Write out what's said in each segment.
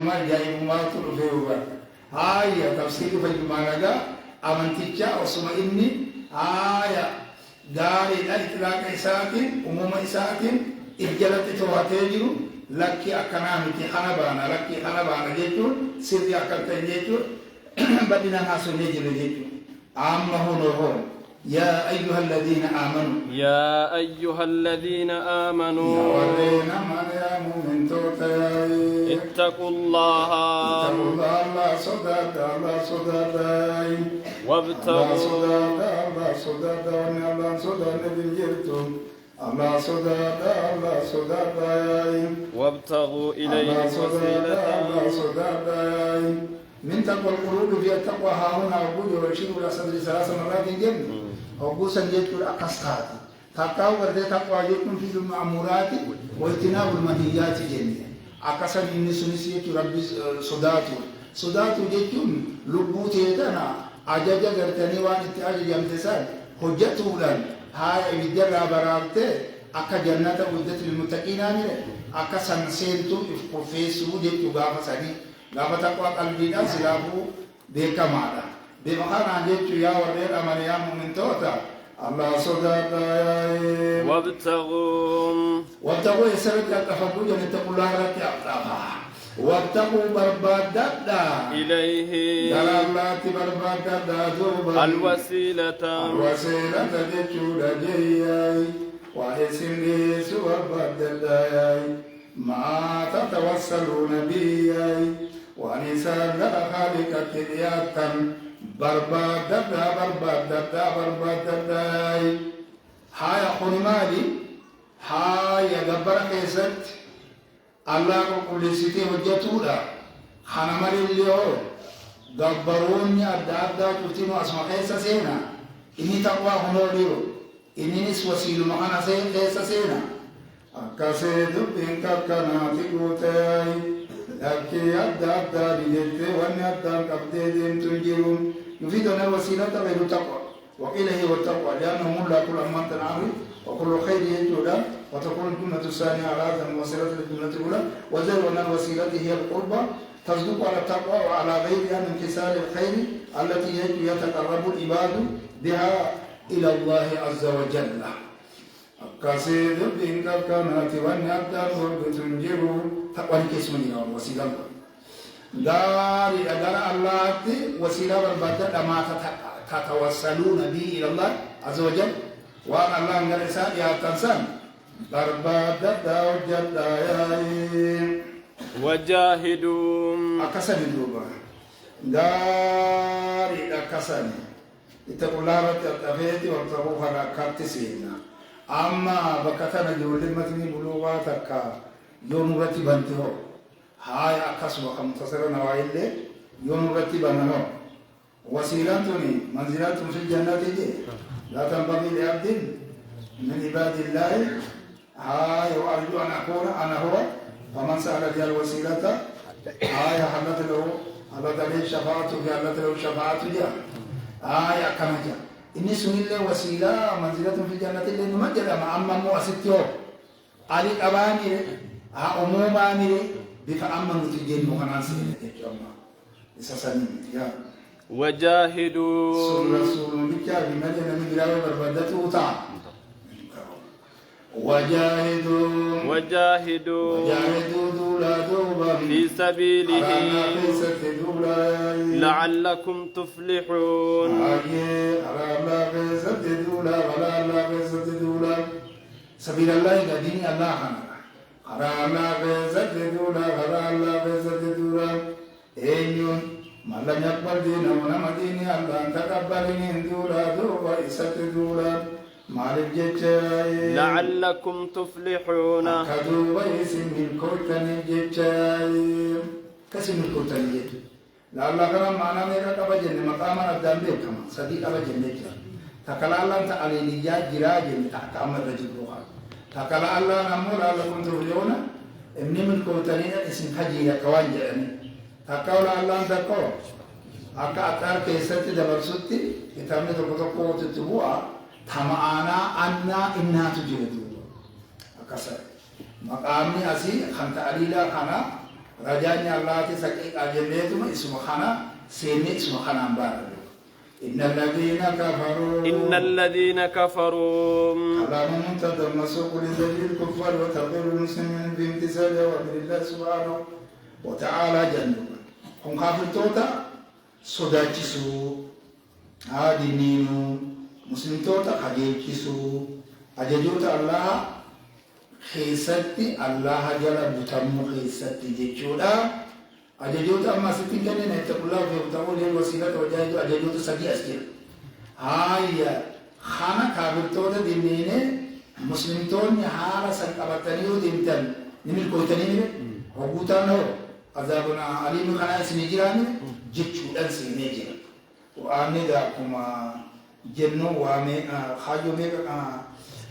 ما جاي ما تروفيه هاي تفسير في المعنى أمنتجا وسمع إني هاي دار الإطلاق إساءة أموم إساءة إجلت تواتيجر لك أكنامتي خنبانا لك خنبانا جيتو سيري أكلت جيتو بدنا ناسو نجل جيتو عامه نورون يا أيها الذين آمنوا يا أيها الذين آمنوا يا ولينا من يا مؤمن توتاي اتقوا الله الله صدق الله صدق وابتغوا الله صدق الله صدق نبي جرتم الله صدق الله صدق وابتغوا إليه الوسيلة الله صدق من تقوى القلوب في التقوى ها هنا أقول ويشير إلى صدر ثلاث مرات جنة أقول سنجد الأقصات تقوى ورد تقوى يكون في المأمورات واجتناب المنهيات جنة أقصد إن سنسية ربي صداته جتون لبوت يدنا أجاج غرتني وان اتعاج يمتسال حجته لن هاي بدر برابته أكا جنة ودت للمتقين أكا سنسينتو إفقفيسو جتو غافة سني غافة تقوى قلبنا سلابو بيكا مالا بمخانا جتو يا ورد أمريام من توتا الله صدق وابتغوا يسرق التفقد أن تقول الله لك أبطاها وابتغوا بربادة إليه دلالات بربادة الوسيلة جتشود جياي وإسم ليس بربادة ما تتوصلون بي ونسان لخالق كرياتا بربادة هاي خنمالي هاي جبر كيست الله كل سيتي وجتولا خنمال اليوم جبروني أدادا كتير أسمع كيسا سينا إني تقوى هنوليو إني نسوسيل معنا كيسا سينا أكاسيد بينك كناتي قوتاي لكي أدادا بيجتي وأني أدادا كبدين تنجرون يفيدنا وسيلة غير تقوى وقيل هي والتقوى لأنه لا كل أمان تنعرف وكل خير يجودا وتكون الجملة الثانية على هذا الموصلة للجملة الأولى وزير أن الوسيلة هي القربة تصدق على التقوى وعلى غيرها من كسال الخير التي يتقرب العباد بها إلى الله عز وجل كاسيد بينك كانت ونبدا وبتنجر تقوى كسمني الوسيلة دار الله وسيلة والبدل ما تتوصلون به إلى الله عز وجل وأن الله نرسى يا تنسان بربادة وجاهدوا أكسن دوبا داري أكسن اتقوا الله رتبت وابتغوا خلاقات سينا أما بكتنا جول المتني بلوغاتك يوم رتبنته هاي أكسب وكمتصر نوائل يوم رتبنه وسيلتني منزلات في الجنة لا تنبغي لعبد من عباد الله هاي وأرجو أن أكون أنا هو فمن سأل لي الوسيلة هاي حلت له شفاعة حلت له شفاعة جاء هاي أكمل إني سنين له وسيلة منزلة في الجنة اللي نمجد مع أمم وأستيو علي أباني أموماني بفأمن تجين مخناسي إساساني يا وجاهدوا رسول بكار بمدينة من جلاوة بربادته وطعام وجاهدوا دولا دوبا في سبيله لعلكم تفلحون سبيل الله دين الله أيون ما لم يقبل دينه ونما ديني الله أن تقبلني دولا دوبا إسات دولا مالك جتاي لعلكم تفلحون كدوبا يسم الكوتن جتاي كسم الكوتن جتاي لعل كلام معنا ميكا كبجن مقاما أبدان بيكما صديق أبجن جتاي تكلا الله أنت عليني جراجن تحكام الرجل روحا تكلا الله نمو لعلكم تفلحون إني من الكوتنين اسم حجي كوان جعني تكلا الله أنت كو أكا أتار كيستي دبرسوتي كتابني تقوتو تتبوع تمانا أنا إنها تجلدو أكسر مقامي أسي خنت عليلا خنا رجاني الله تسكيك أجليتم اسم خنا سيني اسم خنا مبارك إن الذين كفروا كلام منتظم مسوق لذلك الكفار وتغيير المسلمين بامتثال أوامر الله سبحانه وتعالى جنوب هم كافر توتا صداتشسو هادي نينو مسلم توتا خجيتشسو أججوتا الله خيستي الله جل بتمو خيستي جيتشودا أججوتا أما ستين كنين اتقوا الله ويبتغوا لي الوسيلة وجاهدوا أججوتا سدي أسكير هاي خانا كافر توتا دينيني مسلم توني حارة سنقبتنيو ديمتن نميل كويتنيني وقوتا نو عذابنا عليم خنا اسمي جيراني جيتشودا سيني جيران وآمي داكما جنو وامي خاجو ميكا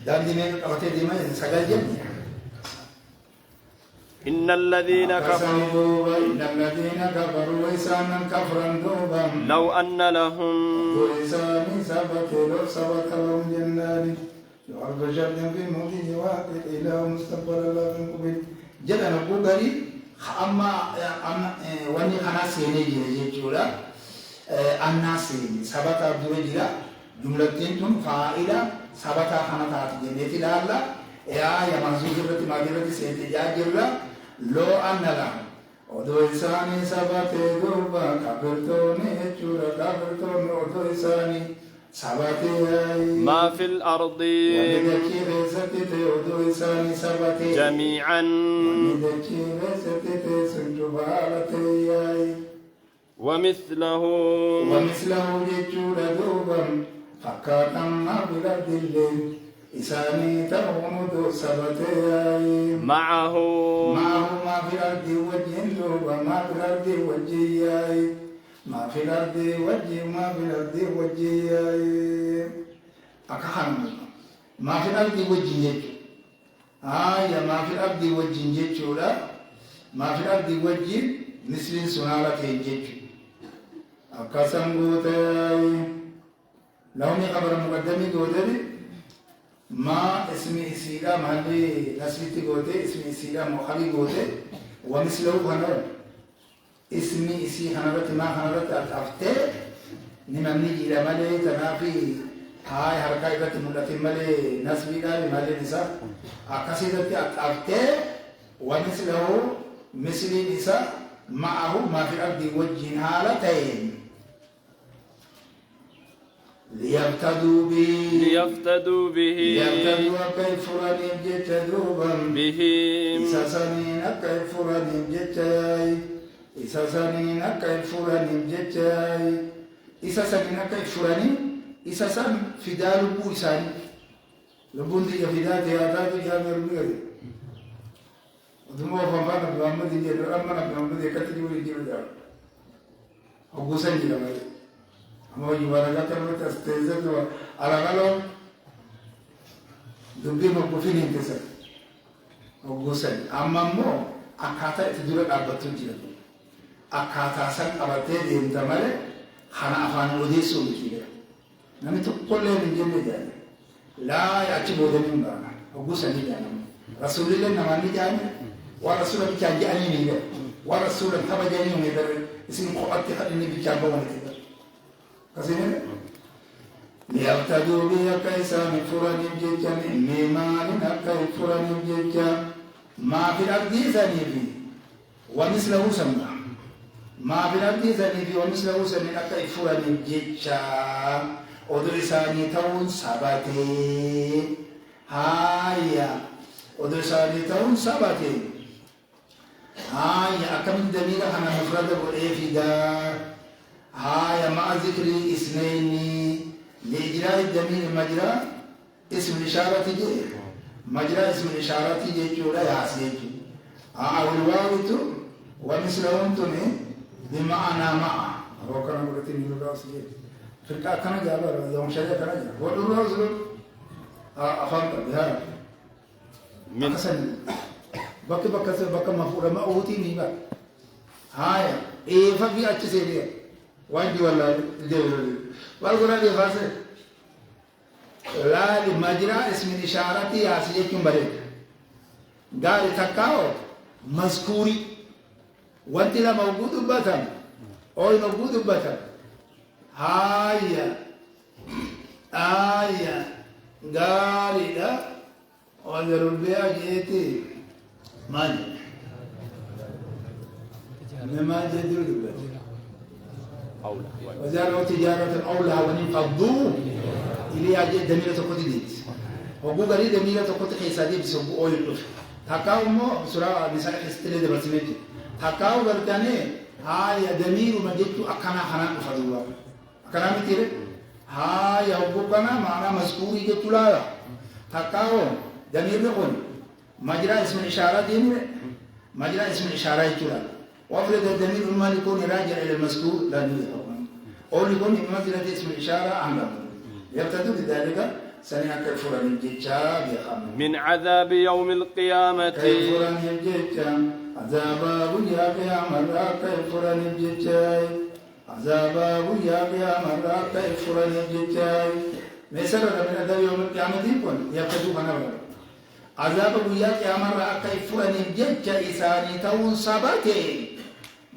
داندي ميكا قوتي ديما سجل جنو إن الذين كفروا ويسانا كفرا دوبا لو أن لهم ويساني سبت لو سبت لهم جنان يعرض جرد في موته واقع إلى مستقبل الله من قبل جدا نقول قريب أما واني أنا سيني جيجولا أنا سيني سبت عبد الجلا جملتين تم فائلة سبت خناتات جنتي لالا يا منزوجرتي ماجرتي سيني جاجولا لو أن لهم ودويساني سبت دوبا كبرتوني جورا كبرتوني ودويساني سبت ما في الأرض جميعا ومثله جيجورا دوبا فكاتم بلاد الليل إساني ترغمد سبتي معه ما في الأرض وجه دوبا ما في الأرض وجهي ما في الأرض وجه ما في الأرض وجهي أكحن ما في الأرض وجه يا ما في الأرض وجه جولا ما في الأرض وجه مثل سنارة جيج أكسم قوتي لو خبر مقدمي قوتي ما اسمي سيدا محلي نسبتي قوتي اسمي سيدا مخالي قوتي ومثله هنر اسمي اسي هنرت ما هنرت أفتي نمني جيلا مالي تنافي هاي حركة إذا تملت مالي نسبي داري مالي نساء أكسيدتي أفتي ومثله مثل نساء معه ما في الأرض وجه هالتين ليفتدوا به ليفتدوا كيف رنيم جت دوبا به إساسانين كيف رنيم جتاي إساسانين كيف رنيم جتاي إساسانين كيف رنيم إساسان فدال بو إساني لبون دي فدال تياتات جامع ربيعي ودمو فنفانا بمحمد جل أمنا بمحمد يكتري ويجيب جامع وقوسا جل مالي أما يوانا كتر تستيزت على غلو دبي مقفين انتسر وقوسا أما مو أكاتا اتدور الأربطون جل أكاتا سن أبتي ديم تمالي خانا أفان وديسو بكيلا نمي تقول لهم من جنة جاني لا يأتي بودنين بانا وقوسا نجانا رسول الله نماني جاني ورسول الله كان جاني نيجا ورسول الله تبا جاني نيجا اسم قواتي خليني بكان بوانا تيجا كسيني ليفتدوا بي كيسا من فرن جيجا من ميمان كي فرن جيجا ما في الأرض ذنبي ومثله سمع ما في الأرض ذنبي ومثله سمع كي فرن جيجا ودرساني تون سباتي هايا ودرساني تون سباتي هايا أكمل دمير أنا مفرد بالإفدا هايا مع ذكر الاثنين لإجراء الدمير مجرى اسم الإشارة جي مجرى اسم الإشارة جي جولا ياسي والواو ومثلهم تني بمعنى مع هو كان قلت لي لو سيدي فرقة كان جابر يوم شجع كان جابر ودور رزق أفهم بها من حسن بك مفعول ما أوتي نيبا هاي إيه فبي أتشسيري واجي ولا دول والقرآن اللي فاسد لا لمجرى اسم الإشارة ياسي كم بريد قال تكاو مذكوري وانت لا موجود بتم أو موجود بتم هاي آية قالي لا وذروا البيع جيتي مالي ما جدوا أولى وزاروا تجارة أولى ونفضوا إلي أجد دميرة قديد وقو قريد دميرة قد خيسادي بسبو أول الأف تكاو مو بسرعة نساء استلي دبرسمتي تكاو برتاني هاي دمير مجدتو أكنا خناق فضوا أكنا متير هاي وقو كنا معنا مذكوري جدتو لا تكاو دمير نقول مجرى اسم الإشارة ديمر مجرى اسم الإشارة يتولا وافرد الدمير ما يكون راجع إلى المذكور لا نية أو يكون بمنزلة اسم الإشارة عملا يبتدئ بذلك سنعك الفرن الجيتشا بيخام من عذاب يوم القيامة كالفرن الجيتشا عذاب يا قيامة كالفرن الجيتشا عذاب يا قيامة كالفرن الجيتشا مثل من عذاب يوم القيامة يكون يبتدئ بنابر عذاب يا قيامة كالفرن الجيتشا إساني تون صباتي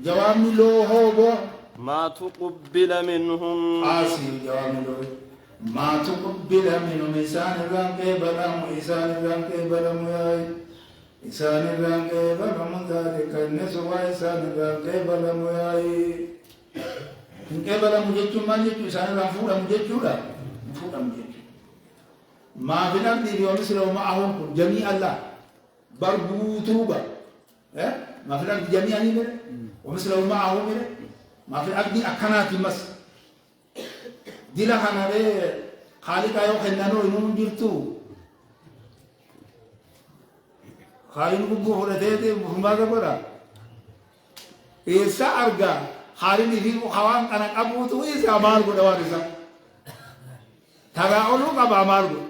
جواب له هو ما تقبل منهم آسي جواب له ما تقبل منهم إسان الرانك بلام إسان الرانك بلام ياي إسان الرانك بلام ذلك النسوة إسان الرانك بلام ياي إنك بلام جيتشو ما جيتشو إسان الرانك فورا مجيتشو لا فورا مجيتشو ما في الأرض اليوم مثله معهم جميع الله بربوتوبا ما في الأرض جميع نمر ومثله معهم ما في الأرض أكنات مس ديلا خانا بي خالق ايو خنانو انو جرتو خالق بو هولتي بوما غبرا ايسا ارغا خالق في خوان كان ابوتو ايسا مال غو دوارسا تراولو قبا مالغو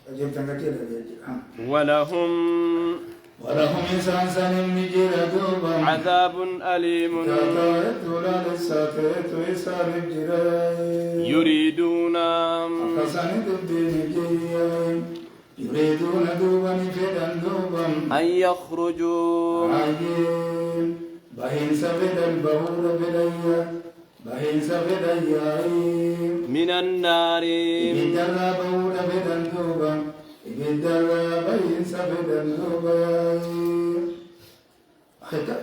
اجيب تنگتي ولهم إنسان سنم نجير دوبا عذاب أليم يريدون دوبا نفيدن دوبا أن يخرجوا بهين سفيد البهور بدايا بهين سفيد اليائم من النار بدرا بهور بدن دوبا بدرا بهين سفيد الزباي خطأ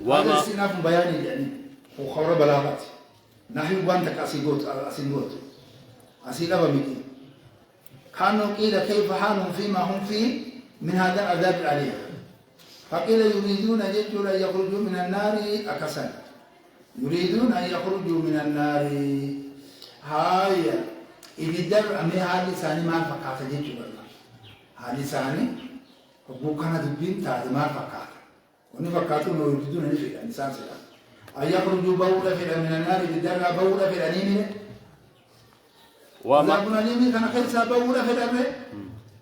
هذا استئناف بياني يعني وخبر بلاغات نحن وانتك أسيقوت أسيقا بمكي كانوا قيل كيف حالهم فيما هم فيه من هذا العذاب العليم فقيل يريدون جدوا أن يخرجوا من النار أكسا يريدون أن يخرجوا من النار هاي إذا الدر أمي هذه ثاني ما فقط جدوا هذه ثاني وبوكنا دبين تاد ما فقط ونفقاتوا ما يريدون أن يفعل الإنسان سيئا أن يخرجوا بولا في من النار بالدر بولا في الأنيم وما كنا نيمي كان خير سبولا في الأرض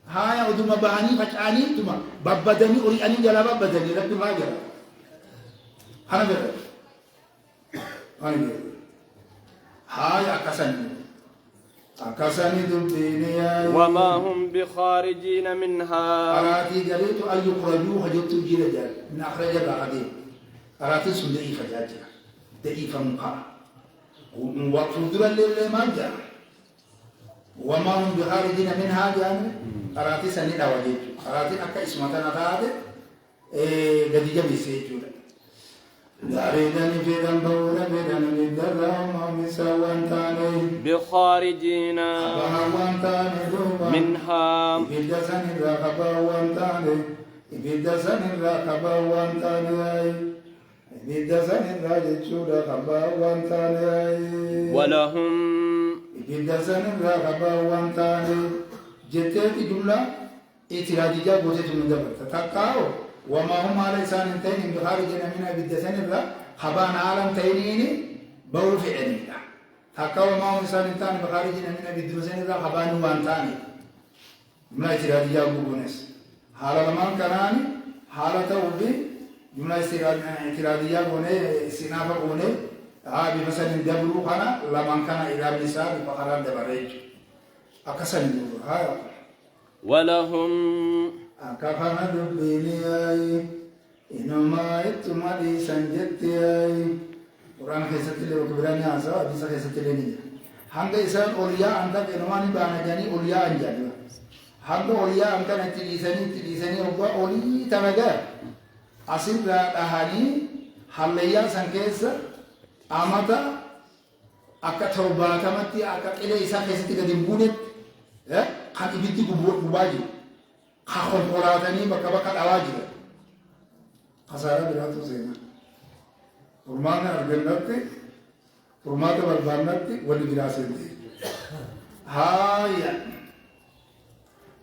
هاي أودم بهاني فجأني ثم ببدني أري أني جلا ببدني رب ما جلا هذا بير هاي أكسني دبيني وما هم بخارجين منها أراتي جريت أن يخرجوا هجت جيل جال من أخرج العديد أراتي سندئي فجاجة دئي فمقا وفدر الليل ما جاء وما هم بخارجين منها جانب أراتي سنين أوجد أراتي أكا اسمتنا هذا قد جمي سيجولا داريدني في ذنبولا بدن بالدرهم ومساوان تاني بخارجين خباوان تاني دوبا منها إبدا سنين را خباوان تاني إبدا سنين را خباوان تاني إبدا سنين را جتشولا خباوان تاني ولهم إبدا سنين را خباوان تاني جتت جملة إترادية بوجة من دبر تتكاو وما هم على لسان تين بخارجنا من بالدسن الرا خبان عالم تينين بول في عدنا تكاو ما هم لسان تين بخارجنا من بالدسن الرا خبان وان تاني جملة إترادية بوجنس حالة ما كراني حالة وبي جملة إترادية بونه سنافة بونه هذه مثلا دبرو خنا لما كان إلى مثال بخاران دبريج أكسر ولهم أكفنا دبيني إنما إتما لي سنجتي قرآن خيسة اللي وكبراني عزا أبيسا خيسة اللي نجا هنگا إسان أولياء عندك إنواني بانا جاني أولياء أنجالا هنگا أولياء عندك نتليساني أبا أولي تنجا أصيب لا أهاني حليا سنكيسة أمتا أكا توباتمتي أكا إلي إسان خيسة قدم بونت kan ibiti bubaji khakon qoratani baka dawaji khasara biratu zena urmana argannati urmata barbanati wali birasati haya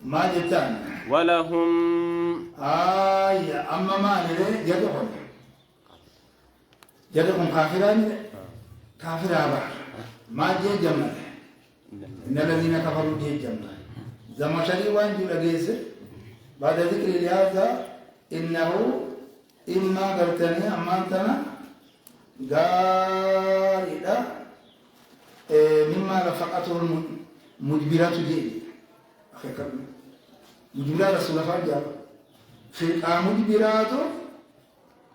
ma jitan ولهم haya amma ma ne jadhum kafiraba ma je jamal إن الذين كفروا به الجنة زما شريوان جل جيس بعد ذكر هذا إنه إما قلتني أمانتنا قارئة مما رفقته المجبرات جيد مجبرات رسول الله جاب في المجبرات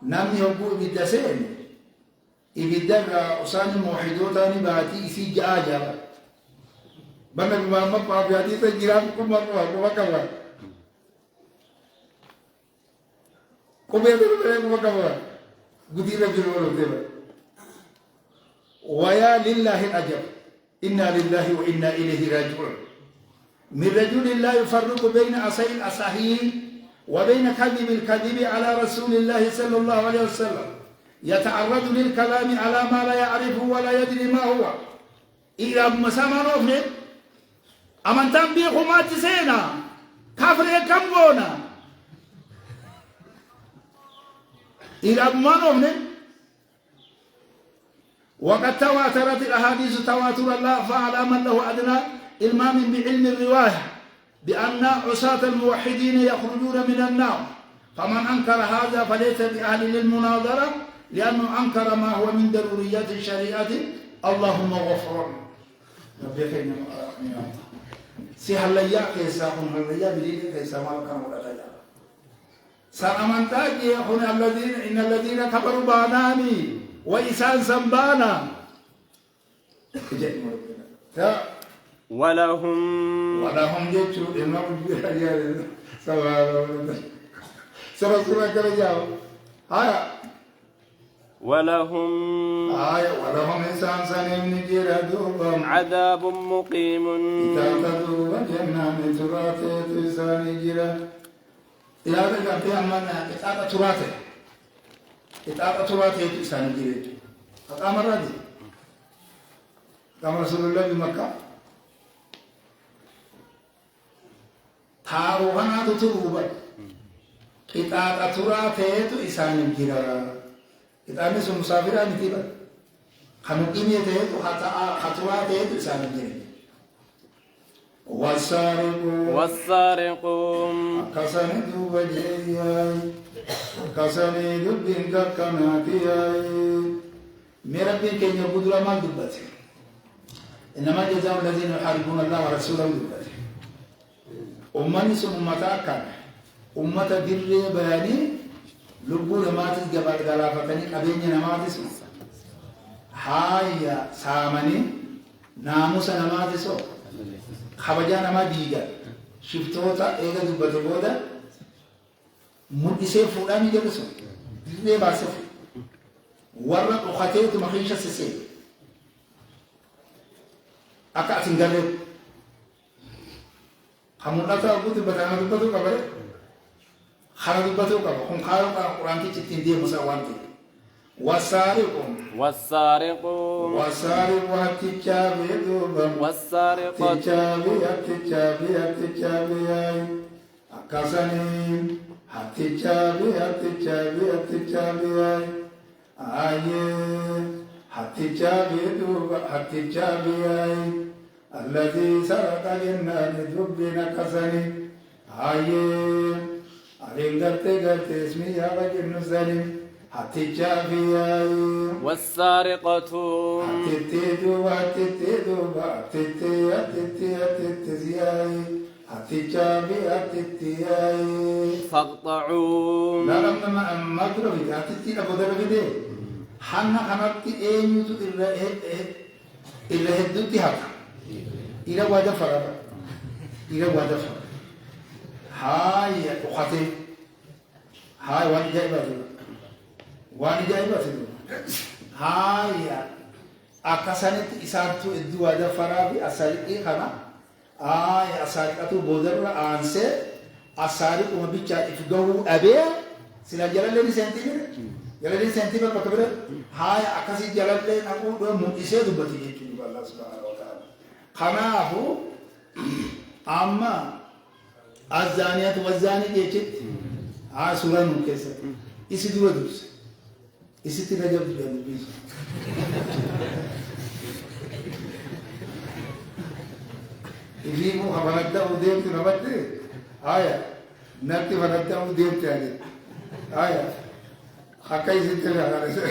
نم يبو بالدسين إبدر أسان موحدوتان باتي إسي جاجر بنا بماما بابي هذه تجيران كم كم قدير ويا لله الأجر إنا لله وإنا إليه راجعون من رجل لا يفرق بين أصيل الأصحيح وبين كذب الكذب على رسول الله صلى الله عليه وسلم يتعرض للكلام على ما لا يعرفه ولا يدري ما هو إلى مسامى نوفنه أمن تنبيه ما تسينا كافر كم بونا إلى ما نوفنه وقد تواترت الأحاديث تواتر الله فعلى من له أدنى إلمام بعلم الرواية بأن عصاة الموحدين يخرجون من النار فمن أنكر هذا فليس بأهل للمناظرة لأنه أنكر ما هو من ضروريات الشريعة اللهم غفر سيهليا كيسا هم هليا بليل كيسا ما كان ولا تجا سأمن تاجي هنا إن الذين كفروا باناني وإسان سنبانا ولهم جيتشو إمام بيها سبحان كرجاو هايا ولهم إنسان سنين نجيرا دوبهم عذاب مقيم تاتدوا وجنان تراثي تسان نجيرا إلا ذلك في أمنا إتاقة تراثي تسان نجيرا فقام الرادي قام رسول الله بمكة تاروهنا تتروبا إتاقة تراثي تسان نجيرا إذا نسوا مسافرين تبا خنوقيني تهت وخطوات تهت إنسان الجري والسارق كسني دوبا جياي كسني دبين ككناتياي مربي كن يبدو ما دبته إنما جزاء الذين يحاربون الله ورسوله دبته أمني سن أمتا كان أمتا در بياني لبو نماتس جبات غلافتني قبيني نماتس هايا سامني ناموس نماتسو خبجا نما ديغا شفتوتا ايغا دبتو بودا مدسي فلاني جلسو دي باسف ورق وخاتيت مخيشة سيسي أكا تنغلب خمولاتا أبوت بتانا دبتو كبير خالد بتو كابو هم خالد القرآن كي تتندي مساوانتي والسارق هتجابي دوبا والسارقة هتجابي أكاسني هتجابي هتجابي دوبا الذي سرق جنان دبنا كسني أرينغرتي اسمي يا رجل نزلين هتجابي والسارقة هتتدو هتجابي هتتياي فاقطعوا لا ما تروي هتتي أبدا بده حنا خنات أينيو إلا هدوتي هذا إلى وجه فرا إلى وجه فرا هاي أخاتي هاي وان جايبة هاي أكاسانت إساتو إدو وجه فرا بأسالي خنا هاي أسالي أتو بودر أنسى أسالي كم بيجا إفجعو أبيه سلا جلال لين سنتيمتر جلال لين سنتيمتر بكبر هاي أكاسي جلال لين أقول ده مؤسسة دبتي يجوا الله سبحانه وتعالى خنا هو أما الزانية والزاني يجت سورة نوكسة إيش دوا دوس إيش تيجي جاب دوا دوس إذا مو خبرت أوديم تنبت آية نبتي خبرت أوديم تاني آية خكاي زيتنا على سر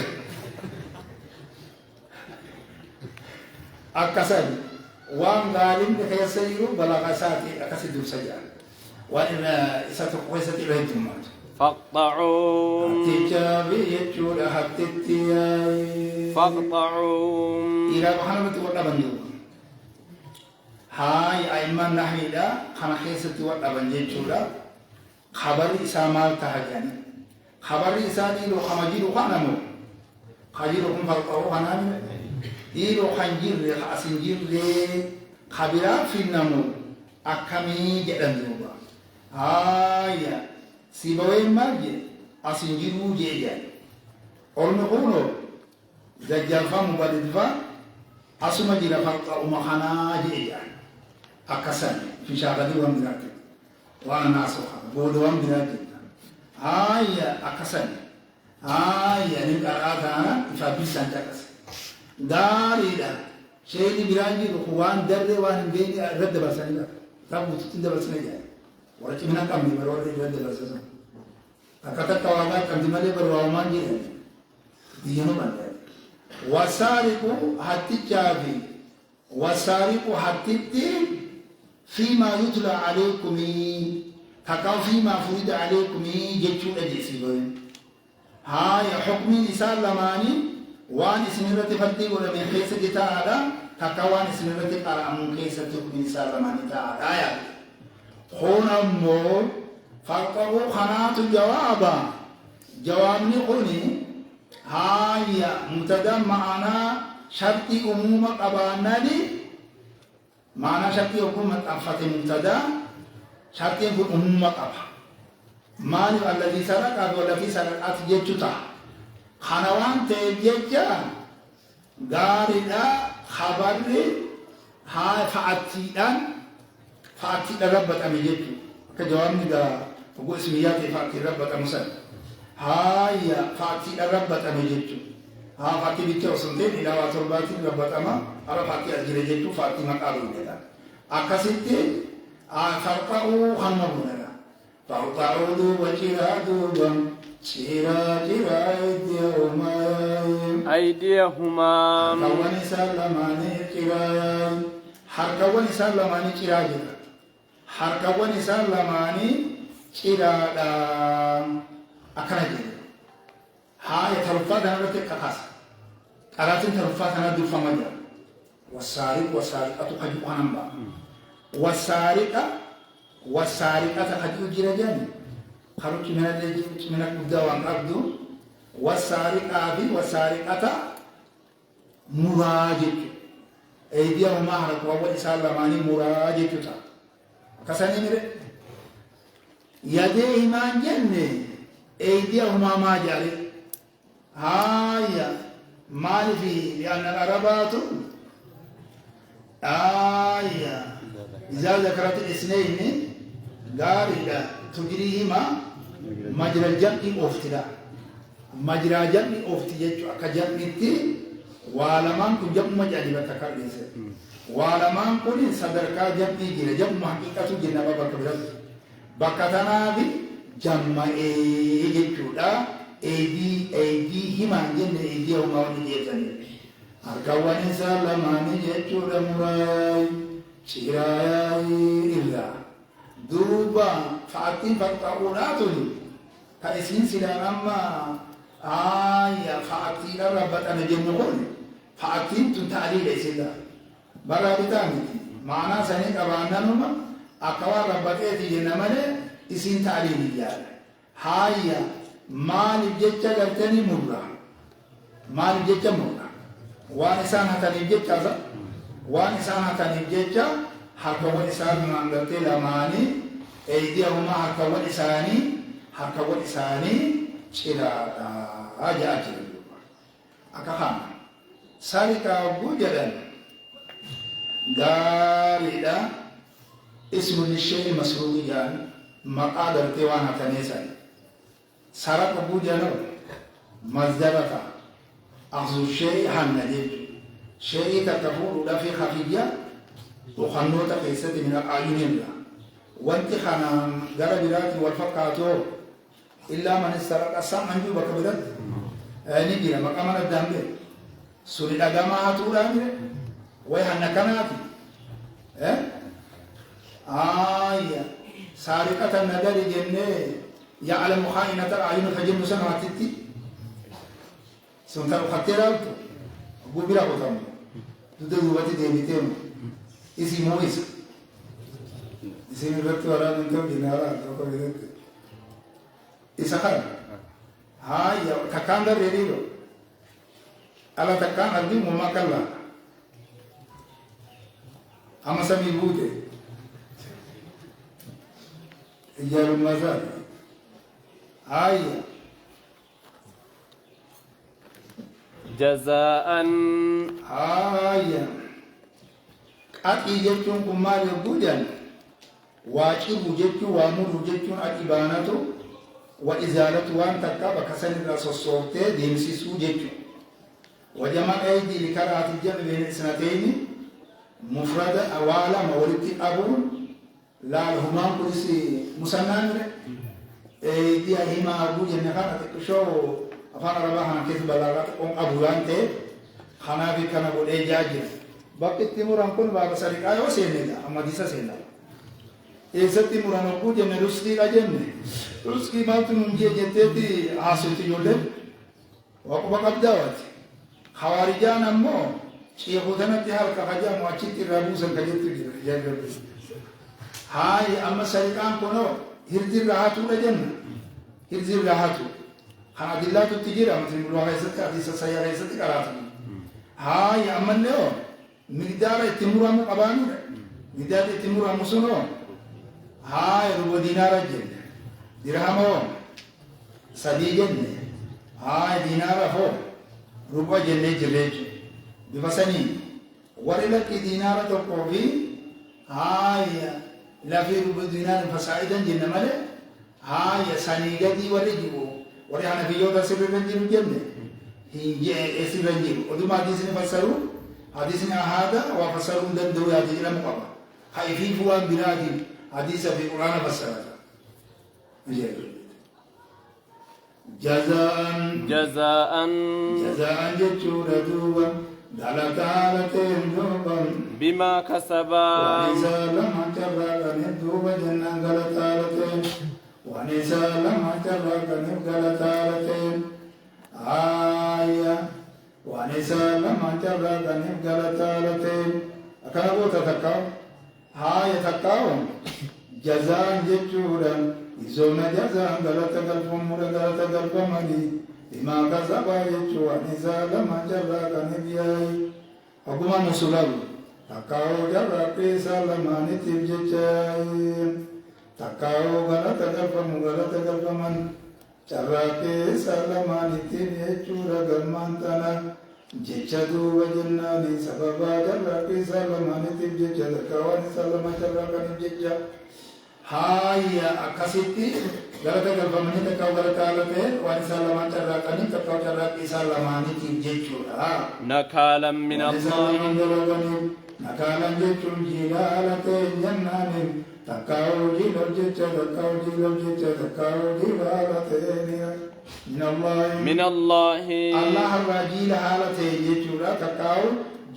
أكسر وان غالين كيسيرو بلاغساتي أكسر دوسيا وإن إساتو إلهي تمات فاقطعوا تجابي يجول هتتياي فاقطعوا إلى محمد والأبنيو هاي أيمان نحيدا خنا خيسة والأبنيو جولا خبر إسامال تهجاني خبر إساني لو خمجيرو خانمو خجيرو كم فاقطعوا خانامي إيرو خنجير خاسنجير خبيرا في النمو أكمي جدًا دوبا هاي سيبوين ماجي أسنجيرو جيجان أرنقولو دجال فام مبادفا أسمى جيلا فاقطعوا مخانا جيجان أكسان في شاغدي ومدراكي وأنا ناسوخا بودو ومدراكي هاي أكسان هاي نبقى إفابيسان جاكس داريدا شيء بيرانجي روحوان درد وان بيني رد برسانيدا تابو تتند برسانيدا ورأي منا كم دي مرور رد برسان أكتر كوالا كم دي مالي بروامان جي ديانو بانده وسارقو حتى جابي وسارقو حتى فيما يتلى عليكم تكاو فيما فرد عليكم جتشو أجيسي بوين هاي حكمي نسال لماني وان اسمرت فتي ولا من خيس تعالى تكوان اسمرت قرامون خيس من سلمان تعالى آية هنا مو فقطعوا خنات جوابا جوابني قولي هاي متدا معنا شرطي أمومة قبانا لي معنا شرطي أمومة أفت متدا شرطي أمومة قبا مالي الذي سرق والذي سرقت جتتا خنوان تيجيجا غاريدا خبري هاي فاتيدان ربط أميجيتو كجوابني دا فقو اسمياتي فاتي ربط أمسان هاي فاتيدان ربط أميجيتو ها فاتي بيتي وسنتين إلى واترباتي ربط أما أرى فاتي أجريجيتو فاتي مقالو لنا أكاسيتي فرقعوا خنمونا فرقعوا دو وجرادو بم أيديهما حركوان سلماني كراجل حركوان سلماني كرادا أكراجل هاي ترفض هذا الكاس أراتين ترفض هذا الفمجر والسارق قد يقانبا والسارقة قد يجرجاني خرج من الدوام عبدو والسارقة مراجع أيديهما حركوا وإسلاماني مراجع تا كساني مره يديهما جنة أيديهما ما جاري هاي مال في لأن العربات إذا ذكرت الاثنين غاردا تجريهما مجرى الجمع أفتلا مجرى جمع أفتيجو أكجمعتي وعلمان كن جمع مجالي بتكاليس وعلمان كن صدركا جمع جل جمع حقيقة جنة بابا كبيرة بكتنا بي جمع إيجودا أيدي هما جنة أيدي هما ونجيتني أركوان سلمان جتشودا مراي شراي إلا دوبا فأتين فقطعوناتني كأسين سلام أما فأتين ربط أنا جنقون فأتين تتعليل إسلا برابطاني معنى سنين أبانا نما أكوار ربطيتي جنمالي إسين تعليل إياه هاي مال جيتشا قلتني مرة مال جيتشا مرة وانسان هتني جيتشا وانسان هتني جيتشا حركة والإسان من عندك لماني أيديهما حركة والإساني شلا أجا أكهام سالك أبو جلال قال اسم للشيء مسروق يعني مقادر توانا تنيسا سرق أبو جلال مصدرك أخذ الشيء هنجد شيء تتفور في خفية وخنوتا كيست من الأعين الله وانت خانا غربيرات والفقاتو إلا من استرق السام عنده بكبرت نجي لما كمان الدم سوري الأجماع هتقول أمير ويهنا كناتي سارقة النظر جنة يعلم خائنة الأعين فجن سنة تتي سنتر خطيرة أبو بلا بطم تدور وقت دينتين isi moisa isi miratu ara nento dinara toko miratu isakar ya takanda reriro ala takkan ardi mumakalla amasami bute ijaru mazar جزاء أكي جتون كمال يبودن واجب جتون وامر جتون أكي باناتو وإزالة وان تكاب كسن الرسول الصوتي ديمسي سو جتون وجمع أيدي لكرات الجمع بين السنتين مفردة أوالا مولد أبو لا الهمان كرسي مسنان أيدي أهما أبو جنخانة شو أفان رباحنا كيف بلاغات أبو لانتي خنابي كان أبو الإيجاجر bakki itti muran kun baaba sariqaa yoo seennedha amma disa seenna eessatti muran ogguu jenne ruskiidha jenne ruskii maaltu nun jee jetteetti haasuuti ijoolleen waquba qabdaawati hawaarijaan ammoo ciiquutanatti harka kajamu achitti irraa buusan ka jettu jira haayi amma sariqaan kunoo hirzirraa hatuudha jenna hirzirraa hatu kan adillaatutti jira mutimulwaa keessatti hadiisa sayyaa keessatti qaraatu haayi ammallee oo مقدار التمر مقبانو مقدار التمر مسنو هاي ربع دينار جن درهم سدي جن هاي دينار فو ربع جن جلج بفسني ورلك دينار تقوي هاي لا في ربع دينار فسائدا جن ماله هاي سني جدي ورجو وريحنا في يوم تسير رنجي جن هي اسير رنجي ودما دي سن فسروا حديثنا هذا وفسرون دندو يا جيل مقبا هاي في فوان بنادي حديث في القرآن فسرها جزاء جتشورا دوبا دالتالتين دوبا بما كسبا ونسا لما تراغا ندوبا جنان دالتالتين ونسا لما تراغا ندالتالتين ونسا لما تراغا ندالتالتين أكنا تتكاو هاي تكاو جزاء جتشورا إزونا جزاء غلطة قلبهم غلطة قلبهم بما كسب يجوا نزال ما جرى كنبياي أقوم مسلم تكاو جرى كيسا لما نتيب جتاي تكاو غلطة قلبهم جرى كيسا لما نتيب يجوا غلمان تنا جتشدو وجناني سببا جرى كيسا لما نتيب جتشا تكاو نزال ما جرى كنبياي هاي أكاسيتي غلطة قلبمني تكاو غلطة غلطة وانسان لما تراكني تكاو تراكي سالماني تيجيشورا نكالا من الله نكالا جيشون جلالة جنان تكاو جلال جيشا تكاو جلال جيشا تكاو جلالة من الله الله الرجيل حالة جيشورا تكاو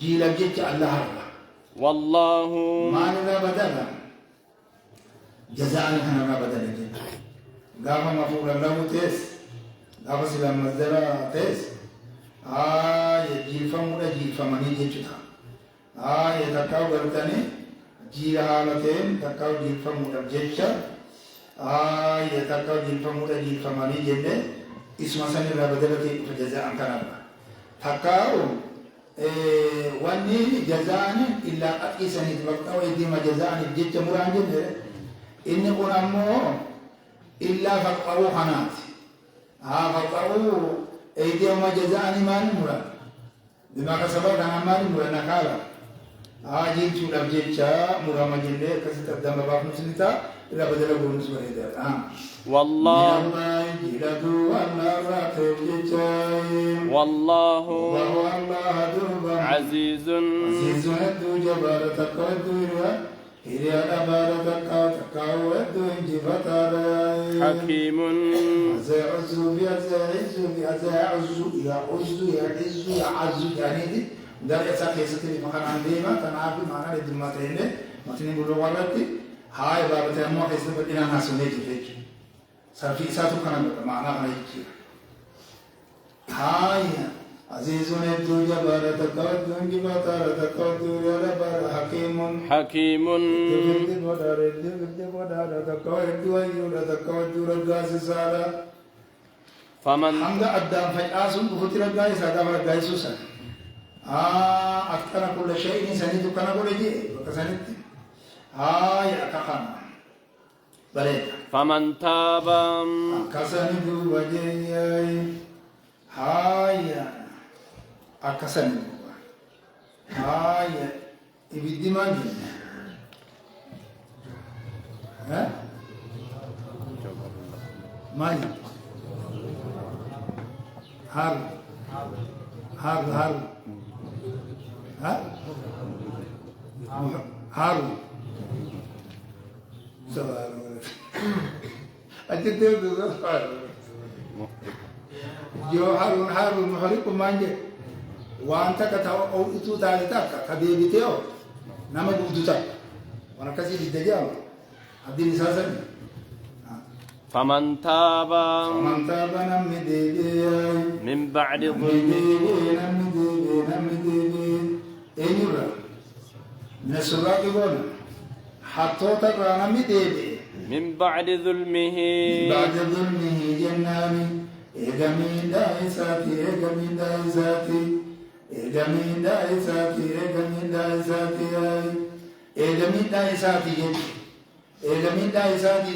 جلال جيشا الله والله والله ما نذا بدلا جزاء هنا بدل جدا قام مفعول له تيس قام سلام مصدر تيس يجيل فمولا جيل فمني جيتها يتكاو قرتني جيل حالتين تكاو جيل فمولا جيتشا يتكاو جيل فمولا جيل فمني جيتة اسم سنة لا بدلتي فجزاء كنا تكاو واني جزاء إلا أكي سنة وقتا ويديم جزاء جيتشا مران جيتة إني قرامو إلا فقعو خنات فقعو أيديهم جزاء ما نمرا بما كسبوا كان ما نمرا نكالا جيل شو لبجيتشا مرا مجلة كسيت الدم باب مسلتا إلا بدل بونس بريدا والله والله عزيز عزيز هدو جبار تقدر هي أبار تقاو هدو انجفتار حكيم يعز يعني دي دار إساء كيستي مكان عندما تنعرف معنا لدمتين متنين بلو غلطي هاي بابتين مو كيستي بدينا ناسوني جفيك سرفي إساء تكنا معنا غيكي هاي عزيز ندو جبار تقود انجبتار تقود يلبار حكيم فمن حمد أدام فجأسون بفتر الجايس أدام الجايسوسا أتقن كل شيء سند كنا كل شيء وكسند يا كخان بلد فمن تاب كسند وجهي أكسند إبدي ما جن ما جن هل سؤال أجد جو هارون محرق مانجه وانت كتاو او اتو تالتاك كبيبتيو نما بودتا وانا كسي بالدجال عبد الاساسن فمن تاب نمدي من بعد ظلمه نمدي اينيرا نسراك يقول حتى ترى نمدي من بعد ظلمه جناني إيجامين دايساتي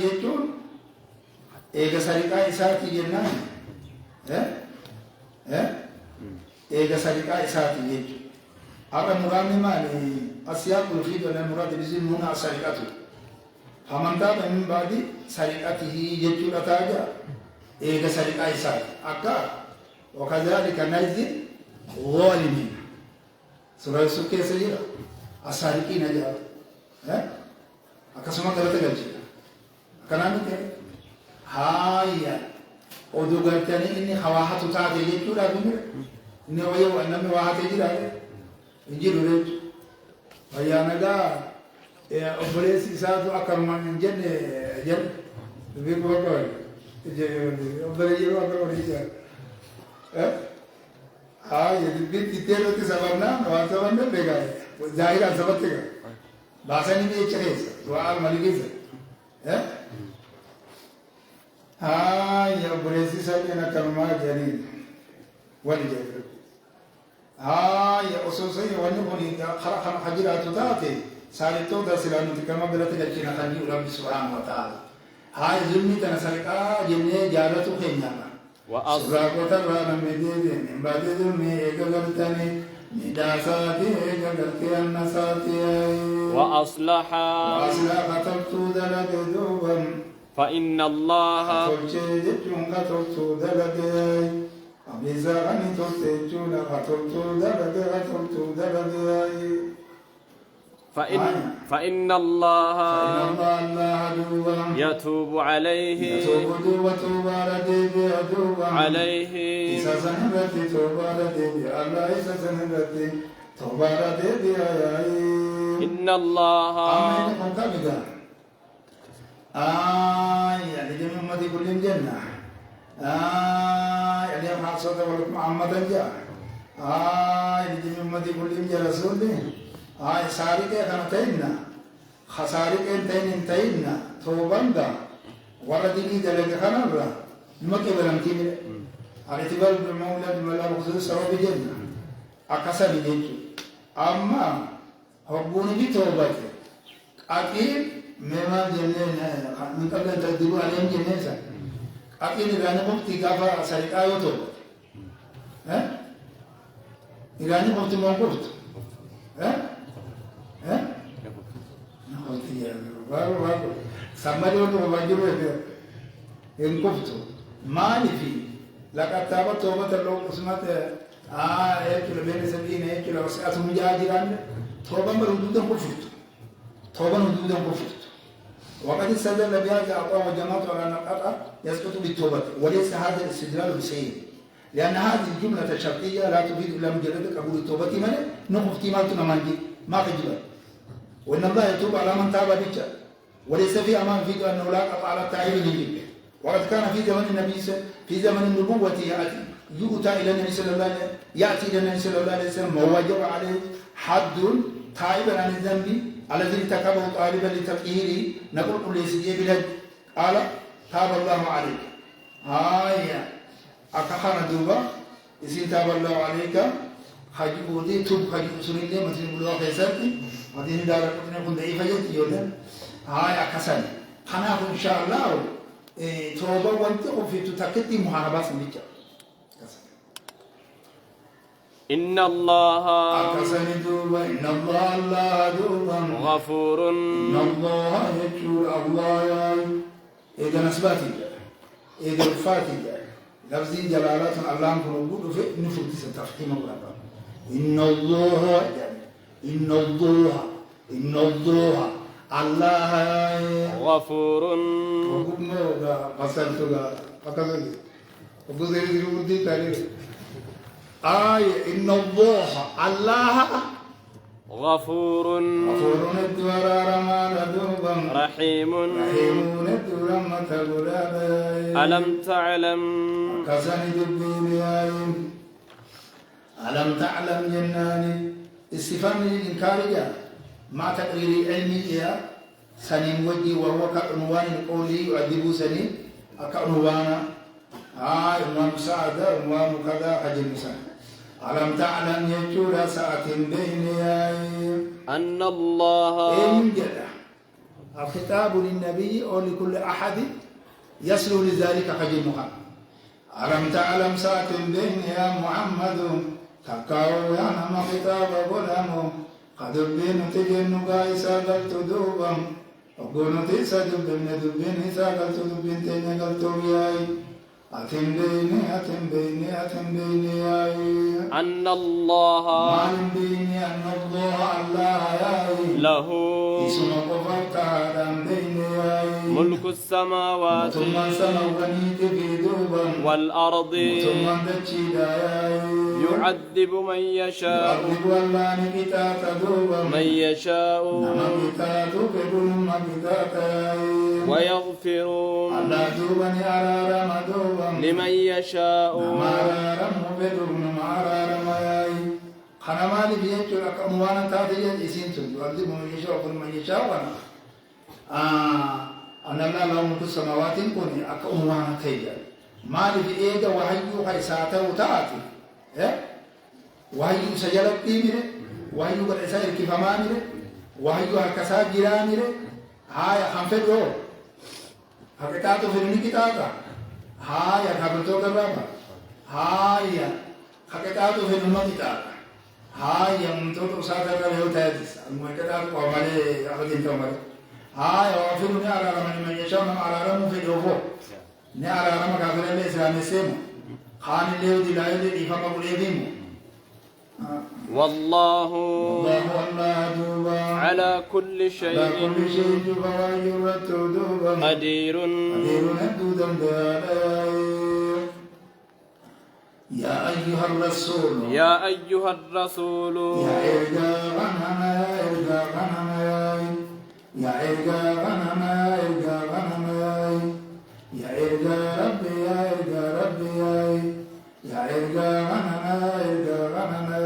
jechuun eega sariqaa isaati jennaan eega sariqaa isaati jechuun har'a muraadni maali asiyaaqul fi dolan muraad bisin huna sariqatu amantaa min baadi sariqatihi jechuudha taaja eega sariqaa isaati akka wakadhalika najzi ظالمين سورة السكة سجيرة السارقين جاء أكسمة ثلاثة جلسة كلامي كه هاي أودو قرتني إني خواها تطاعت يجيبوا لا بمر إني ويا وأنا مواها تجيرا يجيرو ريت ويا نجا أبليس إساتو أكرم من جن بيقول كوي أبليس يجيرو أكرم من جن يدبيت كتير وقت سببنا واسببنا بيجاي ظاهر سببتك باسني بيجريس سؤال مليكيس يا بريسي سبينا كلمة جريد ولي يا أسوسي ونبني خلق حجرات تاتي سالتو دسلان تكلم بلاتك كنا خلي رب سبحانه وتعالى هاي ظلمي تنسلك جنة جالتو خينانا سراقوتا رانا مديدين من بعد ذلمي اقلتني نداساتي اقلتي النساتي وأصلح تبتو دلق دوبا فإن الله تلشي جتشون تبتو دلق أبيزا غني تلتجون تبتو دلق فإن الله يتوب عليه إن الله يعني جميع أمتي كلهم جنة يعني خاصة ولكم عامة جاء يعني جميع أمتي كلهم جاء رسول سارق كانتين خسارق انتين توباندا وردني دلق خنرا نمكي بلمتين على اعتبار المولى المولى بخصوص سواب جنة أكسر جنة أما هبوني بتوبته أكيد مما جنة من قبل أن تدلوا عليهم جنة أكيد إذا نقمت كافة سرقة يوتوبة إذا نقمت موقفت نقمت يا بارو سمالي وباجروا إن كفتو مالي في لقد تابت توبة اللو قسمت كيلو بين سبيل كيلو وسعة مجاجران توبة مردودا كفرت توبة مردودا كفرت وقد استدل بها أعطاه وجماعة على القطع يسقط بالتوبة وليس هذا الاستدلال بسيء لأن هذه الجملة الشرطية لا تفيد إلا مجرد قبول التوبة من نقف تيمالتنا مانجي ما تجبر وإن الله يتوب على من تاب بك وليس في أمان فيك أنه لا قطع على التائب من وقد كان في زمن النبي في زمن النبوة يؤتى إلى النبي صلى الله عليه وسلم يأتي إلى النبي صلى الله عليه وسلم ووجب عليه حد تائبا عن الذنب الذي ارتكبه طالبا لتطهيره نقول كل يسجي بلد قال تاب الله عليك أكخنا دوبا إذن تاب الله عليك خجي بودي توب خجي أسرين لي مثل بلوغ خيساتي مدين دارا كتنا كن ضعيفة جدي يولا أكساني خنا إن شاء الله توبة وانت وفي تتكتي محاربة سميكا إن الله أكساني دوبا إن الله دوبا غفور إن الله يجور الله إذا نسباتي إذا رفاتي لفظي جلالات الله فنقول في نفوت ستفتيم الله إن الله الله غفور إن الله غفور رحيم ألم تعلم ألم تعلم جناني استفهام للإنكار مع تقرير علمي سنين وجي وهو كعنوان قولي يؤدب سنين كعنوانا عنوان سعادة عنوان كذا حجم سنين ألم تعلم يجول ساعة بين أن الله الخطاب للنبي أو لكل أحد يصل لذلك حجمها ألم تعلم ساعة بين يا محمد تكاو يا نما خطاب غلامو قد بين تجن قايسا قلت دوبا وقلنا تيسا دبن دبن إسا قلت دبن تيني قلت وياي أتم بيني أن الله معلم بيني أن الله ياي له اسم قفرت آدم بيني ياي ملك السماوات ثم سنوغنيت في دوبا والأرض ثم دجيدا ياي يعذب من يشاء يعذب الله نبتات دوبا من يشاء نمبتات بدون مبتات ياي ويغفر الله دوبني أرارم دوبا لمن يشاء نمارارم بدون نمارارم ياي خنمالي بيجو لك أموانا تاتيا إسنتم يعذب من يشاء ومن يشاء وانا أنا لا ملك السماوات كوني أك أموانا تيجا مالي في إيجا وحيو خيساته وتاتي وحيو سجلت تيميري وحيو قد إسائر كفامانيري وحيو هكسا جيرانيري هاي خنفدو حقيقاتو فرني كتاتا هاي خبرتو كرابا هاي حقيقاتو فرنما كتاتا هاي يمتوتو ساتا كريو تايتس المحكتاتو قوامالي أخذين كوامالي هاي وافرني على رماني من يشاو نم على رمو في دوفو ني على رمو كافر اللي إسلامي سيمو خان اللي ودي لا يدي إفاق أبولي ديمو والله على كل شيء قدير يا أيها الرسول يا أيها الرسول يا إرجاء غنم يا إرجاء غنم يا إرجاء غنم غننا إرجع غننا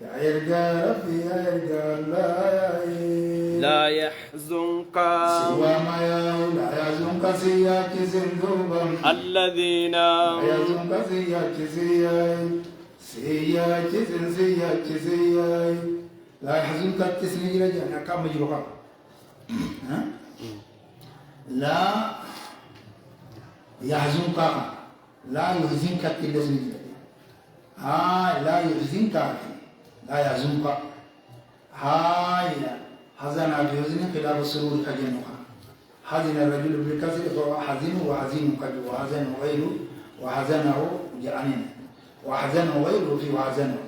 يا إرجع ربي يا إرجع الله لا يحزنك سوى ما لا يحزنك سياك زندوبا الذين لا يحزنك سياك سياك سياك لا يحزنك التسنيج لجأنا كم مجرقا لا يحزنك لا يحزنك التسنيج لا يحزنك لا يحزنك هاي حزن بحزن خلاف السرور كجنها حزن الرجل بالكسر فهو حزن وحزين كجو وحزن غيره وحزنه جانين وحزنه غيره في وحزنه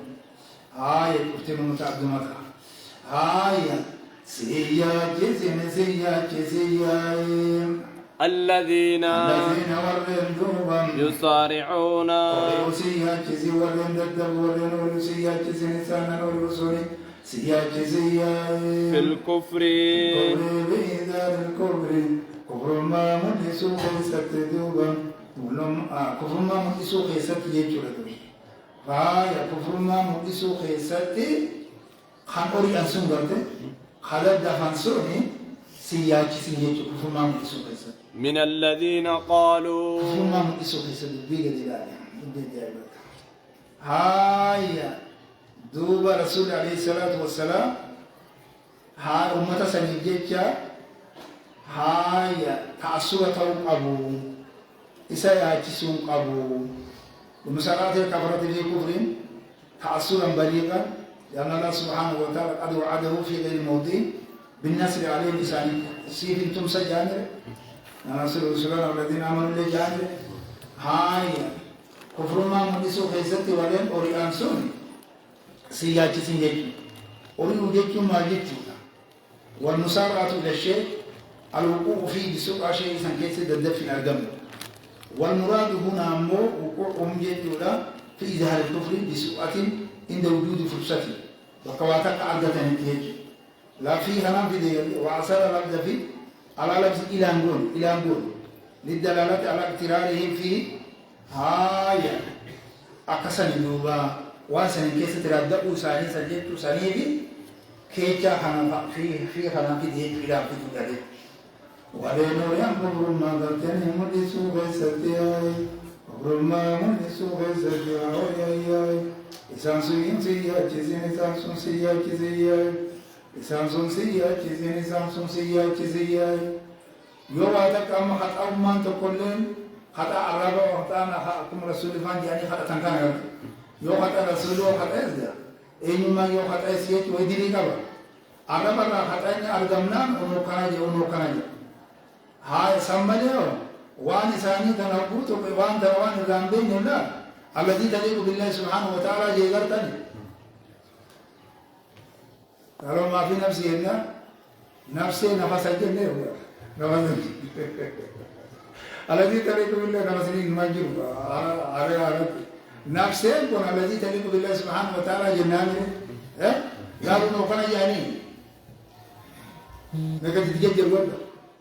هاي اكتب متقدمتها هاي سياك سياك الذين يصارعون في الكفر كفر ما مدسو خيست دوبا كفر ما مدسو خيست يجرد فيا كفر ما مدسو خيست خانوري أنسون برده خالد دفنسوني سياج سياج كفر ما مدسو خيست من الذين قالوا كفر ما مدسو خيست بيجي دلالي هاي دوبا رسول عليه الصلاة والسلام هاي أمة سنجيجا هاي تعصبة أبو إساءة تسون أبو ومسارات الكفرة في كفر تعصبا بليغا لأن الله سبحانه وتعالى قد وعده في غير موضع بالنصر عليه لسان سيف تمسى جانر نصر رسولنا الذين آمنوا لجانر هاي كفر ما مدسو خيزتي ولين أوريان سوني سياجي سياجي أريد جيكم ما جيتنا والمسارعة إلى الشيء الوقوع فيه بسرعة شيء سنكيس الدفن الجنب والمراد هنا مو وقوعهم جيتنا في إظهار الكفر بسرعة عند وجود فرصته وكواتك عدة نتيجة لا فيها نفذ وعسر لفظ فيه على لفظ إلى نقول للدلالة على اقترارهم فيه هاي أكسن دوبا واسن كيس تردأوا ساني سجدت ساني بي كيجا خنا في خنا في ديت إلى في دولة ولينو ينبغر ما ذاتني مدسو بيستياي بغر ما مدسو بيستياي وياي إسان سوين سيا كيزين إسان سون سيا كيزياي إسان سون سيا كيزين إسان سون سيا كيزياي يوم هذا كم خطأ ما تقولين خطأ الرابع وخطأ أنا كم رسول فان يعني خطأ تنكر yoo xata rasulu xataes da enyuma yoo xataes yet wediri kaba arabara xatanya argamnan ono kanaje hay sambaleo wani sani tanabuto be wan dawan gambe nilla alladhi taliqu billahi subhanahu wa ta'ala jegartani kalo ma fi nafsi inna nafsi nafasa jenne nafasi alladhi taliqu billahi nafsi majrub ara نفسه كون الذي تليق بالله سبحانه وتعالى جنانه قالوا انه كان يعني نكت تجي ولا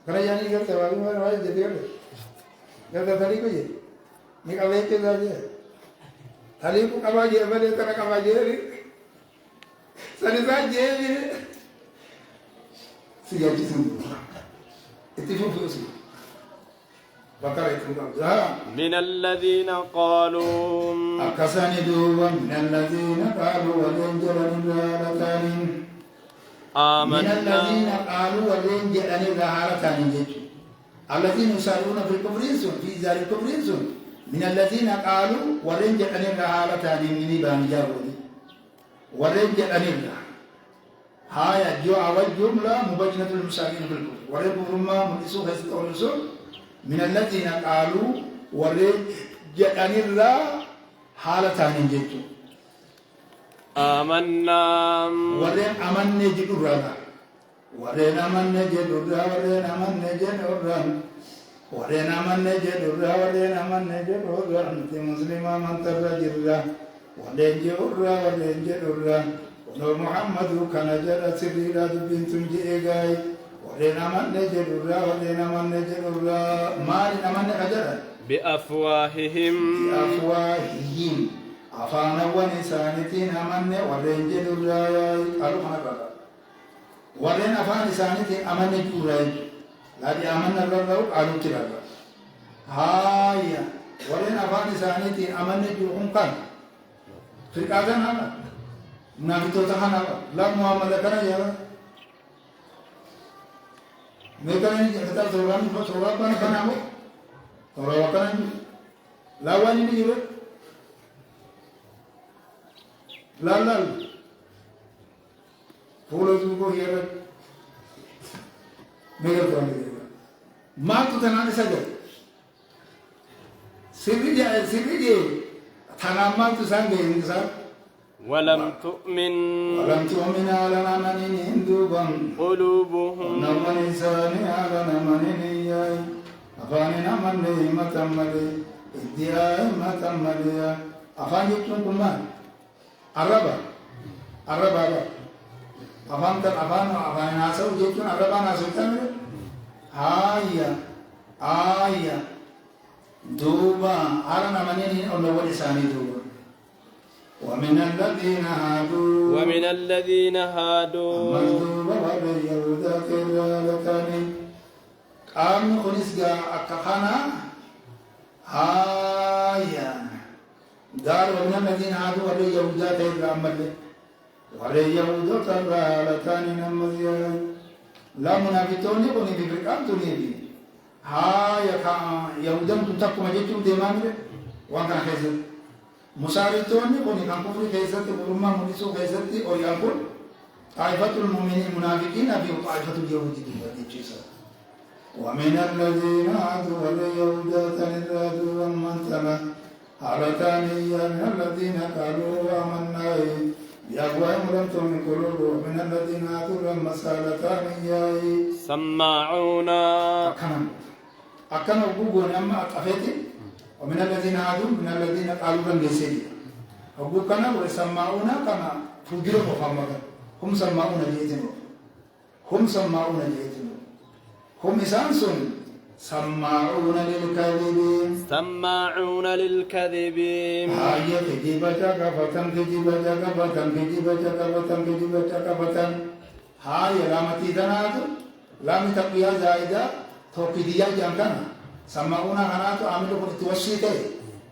كان يعني قال سوالي ما راي جدي قال تليق يجي نيك الله كده جه تليق كما جه بل ترى كما جه سنسا جه سيجي سنو اتفقوا في اسمه من الذين قالوا أكسن دوبا من الذين قالوا ولنجل الرهالتان آمنا من الذين قالوا ولنجل الرهالتان الذين يسارعون في الكفر في ذلك الكفر من الذين قالوا ولنجل الرهالتان من بان جاروني ولنجل الرهالتان هاي الجوع والجملة مبجنة المساكين في الكفر ولنجل ما ملسوا خيست ورسول من الذين قالوا ورجعن الله حالتان جيتو آمنا ورين أمن جد الرّا ورين أمن جد الرّا ورين أمن جد الرّا ورين أمن جد الرّا ورين أمن جد الرّا أنت مسلم من ترجع الرّا ورين جد الرّا ورين جد الرّا ونور محمد كان جد سريرة بنت جيجاي ولنا من نجد الرّا ولنا من نجد الرّا ما لنا من أجر بأفواههم بأفواههم أفانا ونسانتين أمن ورنجل الرايا قالوا خنا ورن أفان سانتين أمن الرايا لا دي أمن الرايا قالوا كلا هايا ورن أفان سانتين أمن الجوهم كان في الأذان هذا منافقون تهانا لا معاملة كنا يا مكان كتاب سوران فسوران بنا كنا سوران كنا لا واني بيجي لا فولو زوجو هي ميجر كنا ما تتناني سجى سيرجي ثنا ما تسانجي إنسان ولم تؤمن على من هندوبا قلوبهم نمن إنسان على من ياي أفان نمن ما تملي ادعاء ما تملي أفان يكون كمان عربا أفان ناسو يكون عربا ناسو تملي آية دوبا على من أول إنسان دوبا ومن الذين هادوا مردوبا واليهود كذلكني قام خنسجا أكخنا هايا دار ومن الذين هادوا واليهود كذلكني واليهود كذلكني نمزيا لا منافقون يكوني بفرقان تنيبي هايا يهودم تتقوا مجيتم ديمان وكان خيزر مسارتون كوني كان كفر كيسات برما منسو كيسات أو يقول طائفة المؤمنين منافقين في طائفة اليهود دي ومن الذين عادوا واليهود تنذادوا ومن تلا هلكانيا من الذين قالوا آمنا بأقوام لم تؤمن قلوبهم ومن الذين عادوا لما سالكانيا سماعون أكن أبوغون أما أفيتي ومن الذين عادوا من الذين قالوا لن يسير أبو كان ويسمعون كما فجروا محمد هم سمعون جيتنا هم إسانسون سمعون للكذبين هاي كجيبة كفتن هاي لامتي دناتو لامي تقويا زائدة توقيدية جانكنا سمعونا خناتو عامل توسيته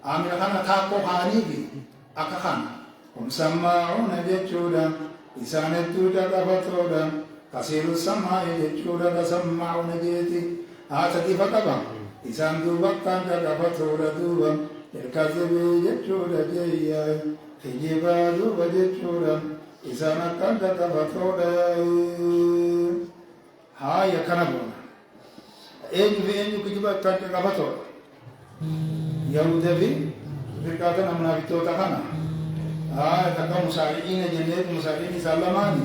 عامل خنا تاكو خانيبي أكخان هم سمعون جتشودا إسانة تودا كفتودا كثير السماء جتشودا سمعون جيتي كيف كبا إسان دوبا كان كفتودا دوبا الكذب جتشودا جيا كجيبا دوبا جتشودا إسانة كان كفتودا هاي كنبونا eenyu kijiba akka qabatoo yahuda fi firqaata munaafiqtoota kana takka musaari'iina jennee musaari'iin isaan lamaani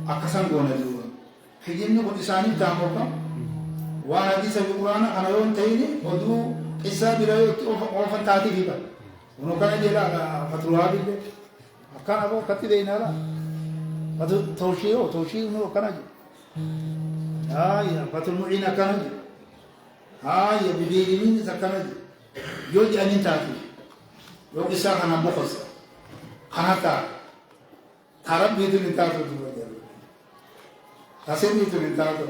akkasan goona duuba kijibni kun isaanii taamoka waan hadiisa fi quraana kana yoo hin ta'ini oduu qissaa bira yoo itti oofan taatiif hiika kuno kana jedha fatruhaabillee akkana boo akkatti beeynaala tawshii nu akkana jedha fatul mu'ina kana bidirimin sakana yoji anin taati yo isa kana bokos kana tarab bidu ni taatu duwa jaru kasemi tu ni taatu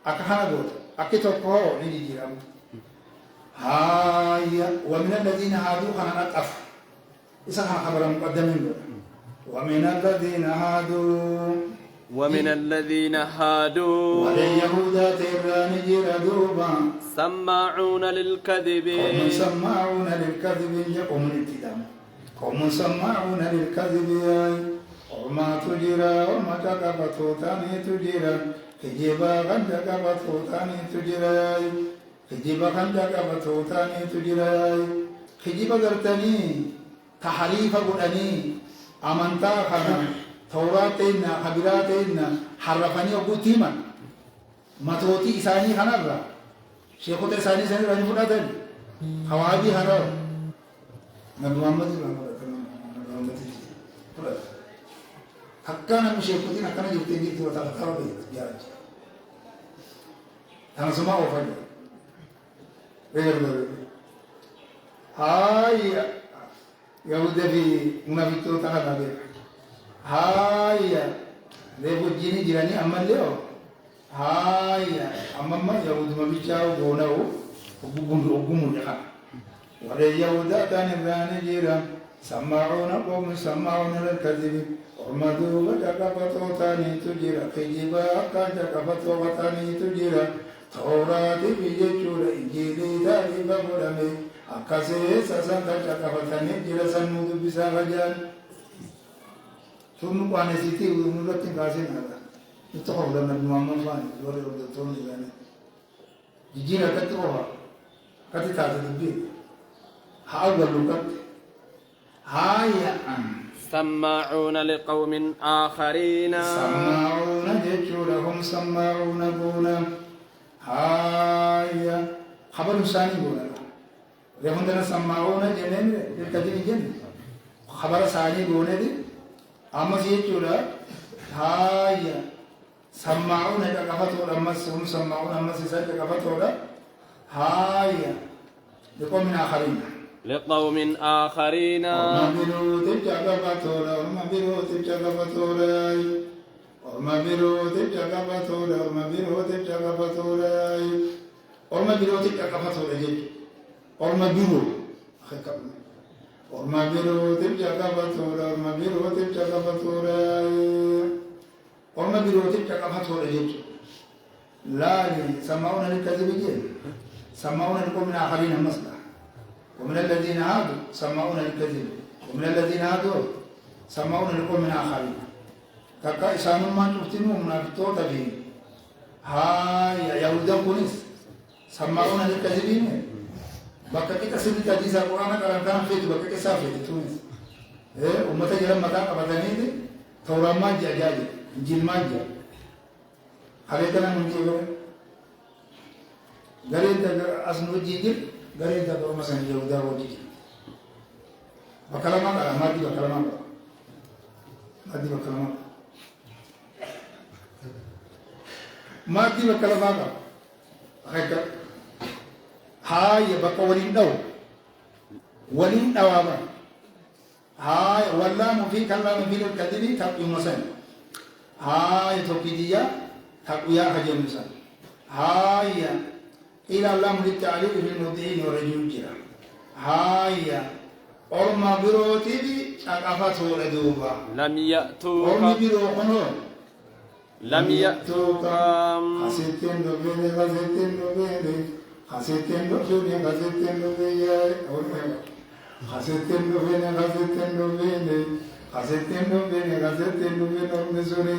akahana go akito ko ni jiram wa min alladhina hadu kana naqaf isa kana khabara muqaddamin wa min alladhina hadu ومن الذين هادوا واليهود تيران جردوبا سماعون للكذب سماعون للكذب يقوم الاتدام قوم سماعون للكذب وما تجرى وما تكفتوتاني تجرى كجيبا غند كفتوتاني تجرى كجيبا غند كفتوتاني تجرى كجيبا غرتني تحريف قراني امنتا خنا توراةنا خبراتنا حرفني وقتيما متوتي إساني خنابا شيخوت إساني سنة راني فرادن خوابي هنو نبي محمد أكنا مشيخوتين أكنا جبتين جبتين وتغطروا بيت جارج أنا سمع وفاجئ غير هاي يهود في منافقتو تهنا بيه هاي ليه جيني جيراني أمال ليه هاي أمام يهود ما بيجاو بوناو وبقوم يخا ولا يهود تاني جيران سماعون قوم سماعون للكذب ومدوا وجكفتوا تاني تجرا كجبا كجكفتوا تاني تجرا توراة بيجور إنجيل تاني بقولمي أكاسي ساسان كجكفتاني جرا سنود بساجان ثم قانة سيتي ونورة كاسين هذا يتقول لنا محمد فاني لوري لوري توني يعني جيرا كتروها كتتازل البيت هاول لوكت هاي سماعون لقوم آخرين سماعون جيشورهم سماعون بونا هاي خبر ثاني بونا لهندنا سماعون جنين للكذب جن خبر ثاني بونا دي أما جيشورا هاي سماعون كفتورا هم سماعون أما سيسا كفتورا هاي لقوم آخرين لقوم آخرين orma birootiif caqabatoodha orma birootiif caqabatoodha orma birootiif caqabatoodha orma birootiif caqabatoodha orma birootiif caqabatoodha jechuudha orma biroo orma birootiif caqabatoodha orma birootiif caqabatoodha orma birootiif caqabatoodha jechuudha laali sammaa'uuna lilkazibi jedhe sammaa'uuna liqawmin aakhariin ammas dha ومن الذين هادوا سمعون للكذب ومن الذين هادوا سمعون لقوم آخرين تكا إسان ما تفتنوا منافقون تبين هاي يهودا كونس سمعون للكذبين بكا كي تسبي تجيز القرآن كلام فيت بكا كي سافيت تونس أمتا جلم متى قبضني دي ثورة ما جاء إنجيل ما جاء هذا كلام من جبل قريب أسنو جيجل قريب تقول مثلا يهودا وجيجل بكلام ما ما دي بكلام ما دي بكلام ما دي بكلام ما هيك هاي بكا ولين دو هاي والله في كلام في الكذب تقوي مثلا هاي توكيديا تقويا حجم مثلا هاي إلى الله من التعليق في المدعين ورجل جرا هاي أرما بروتي دي أقفت ولدوبا لم يأتوك أرما بروحنو لم يأتوك خسيتين دوبيني خسيتين دوبيني خسيتين دوبيني خسيتين دوبيني خسيتين دوبيني خسيتين دوبيني خسيتين دوبيني خسيتين دوبيني أرما سوري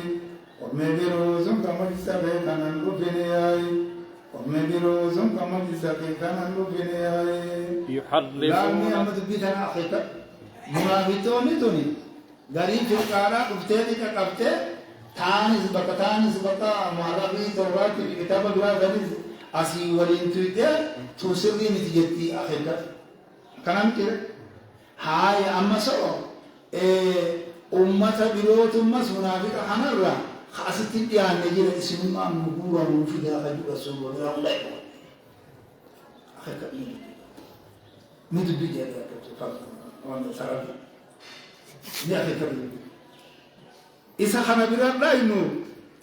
أرما بروزم كما تسابي كانان دوبيني هاي أرما بروزم كما تسابي كانان دوبيني هاي يحرفون لا أمد بيتنا أخيك منافقوني توني غريب في القارة كفتة كفتة تانيس بكا معرفي توراة في كتاب الله غريب أسي ولين تويته توصلني نتيجتي أخيك كلام كده هاي أما سو أمة بروت أمة منافق حنرا خاصة تيان نجيل اسم ما مبورا وفيدا خجوا رسول الله أخيك ميدو بيجي هذا كتوفا وانا سراب يا أخي كبير إذا خنا بيران لا إنه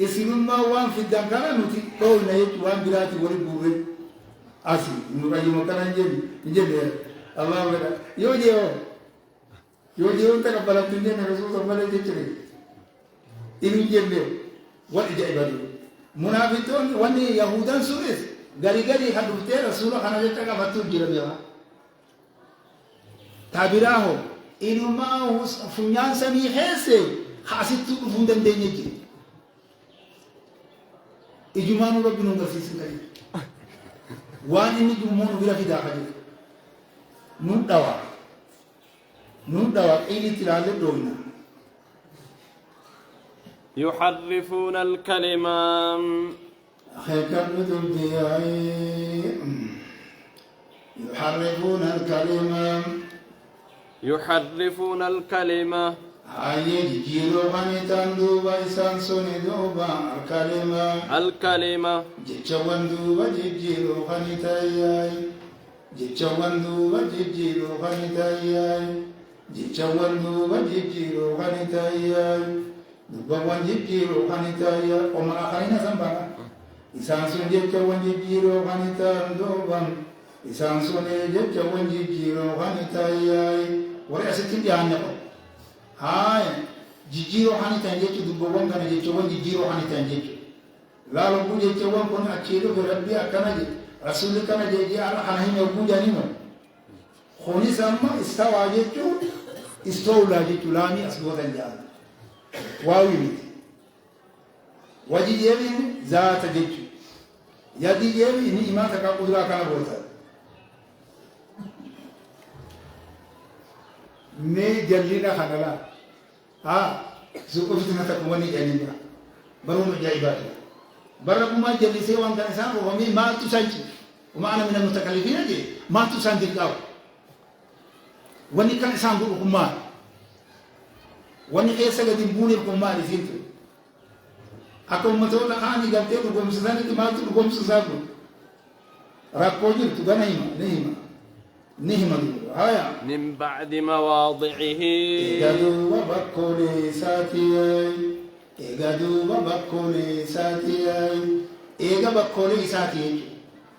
اسم ما وان في الدنكانا نتي لو نيت وان بيراتي وري بوري أسي إنه كاي مكان نجيب الله بيرا يوجي أنت كبلا تنجي نرسول الله عليه وسلم إنه نجيب والإجابة باري منافقون واني يهودان سوريس غري حدوثي رسول الله خنا جتا كفتو جربيا تابراهو إنما فنيان سمي خيسي خاصتو فندن دينيجي إجمان ربنا نغفيس كريم وان إني جمهور بلا في داخل نودوا إني تلالة دوينا يحرفون الكلمة خيكا بدل دياي يحرفون الكلمة هاي جيرو غني تندوبا إسان سوني دوبا الكلمة الكلمة جيشوان دوبا جيرو غني تاياي Jechawwan duuba jijjiiruu kan taayyaay jechawwan duuba jijjiiruu kan taayyaay dubbawwan jijjiiruu kan taayyaay omara kanina sambara isaan sun jechawwan jijjiiruu kan taan duuban isaan sun jechawwan jijjiiruu kan taayyaay warri asitti dhiyaanne ko haaya jijjiiruu kan taan jechu dubbawwan kana jechawwan jijjiiruu kan taan jechu laaluu jechawwan kun achii dhufe rabbii akkana jedhe رسول كما جاء على حنين يوجد نيمو خوني سما استوى جيتو استولى جيتو لامي أسبوع الجال واوي وجي يبين ذات جيتو يدي يبين إيمان تكابودرا كنا بوتا ني جلينا خنلا زوجتنا تكوني جلينا بروم جايبات بربما جلسي وان كان سان ومي ما تسانجي وما انا من المتكلفين دي ما تسانجي قاو وني كان سان بوكما وني كيسا غدي بوني بوكما دي سينت اكو متولا اني غامتي بوكم سان دي ما تو بوكم سان راكوجي تو نهيما هيا من بعد مواضعه يدو وبكولي ساتي Egadu bakkole saatiyai ega bakkole isaati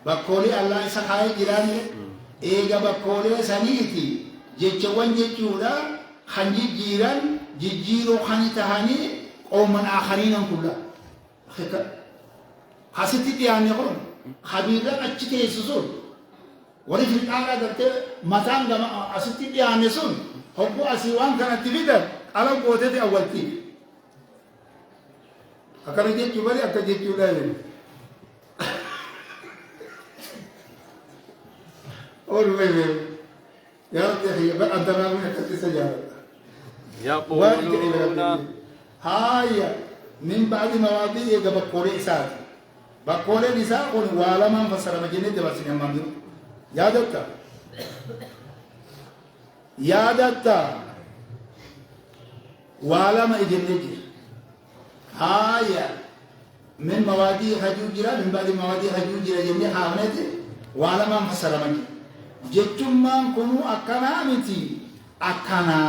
bakkole Allah isa kaaye jiraanne ega bakkole saniti jechawwan jechuudha kan jijjiiran jijjiiroo kan tahani qooman akhariinan kulla hasitti dhiyaanne kun habiirran achi teessu sun warri filxaadhaa gartee mataan gama asitti dhiyaanne sun hogguu asii waan kanatti fidan qalam gootete awwaltii akan jechu bari akka jechu lain wewe ya antara mana kata sejarah يقولون هاي من بعد موادي يجب بقولي إسات بقولي نساء قول ولا ما فسر مجنة دبسين مندو يا دكتا ولا ما يجنة هاي من موادي حجوجرا من بعد موادي حجوجرا جميع حاملات ولا ما فسر مجنة جتوم كونوا أكنا متي أكنا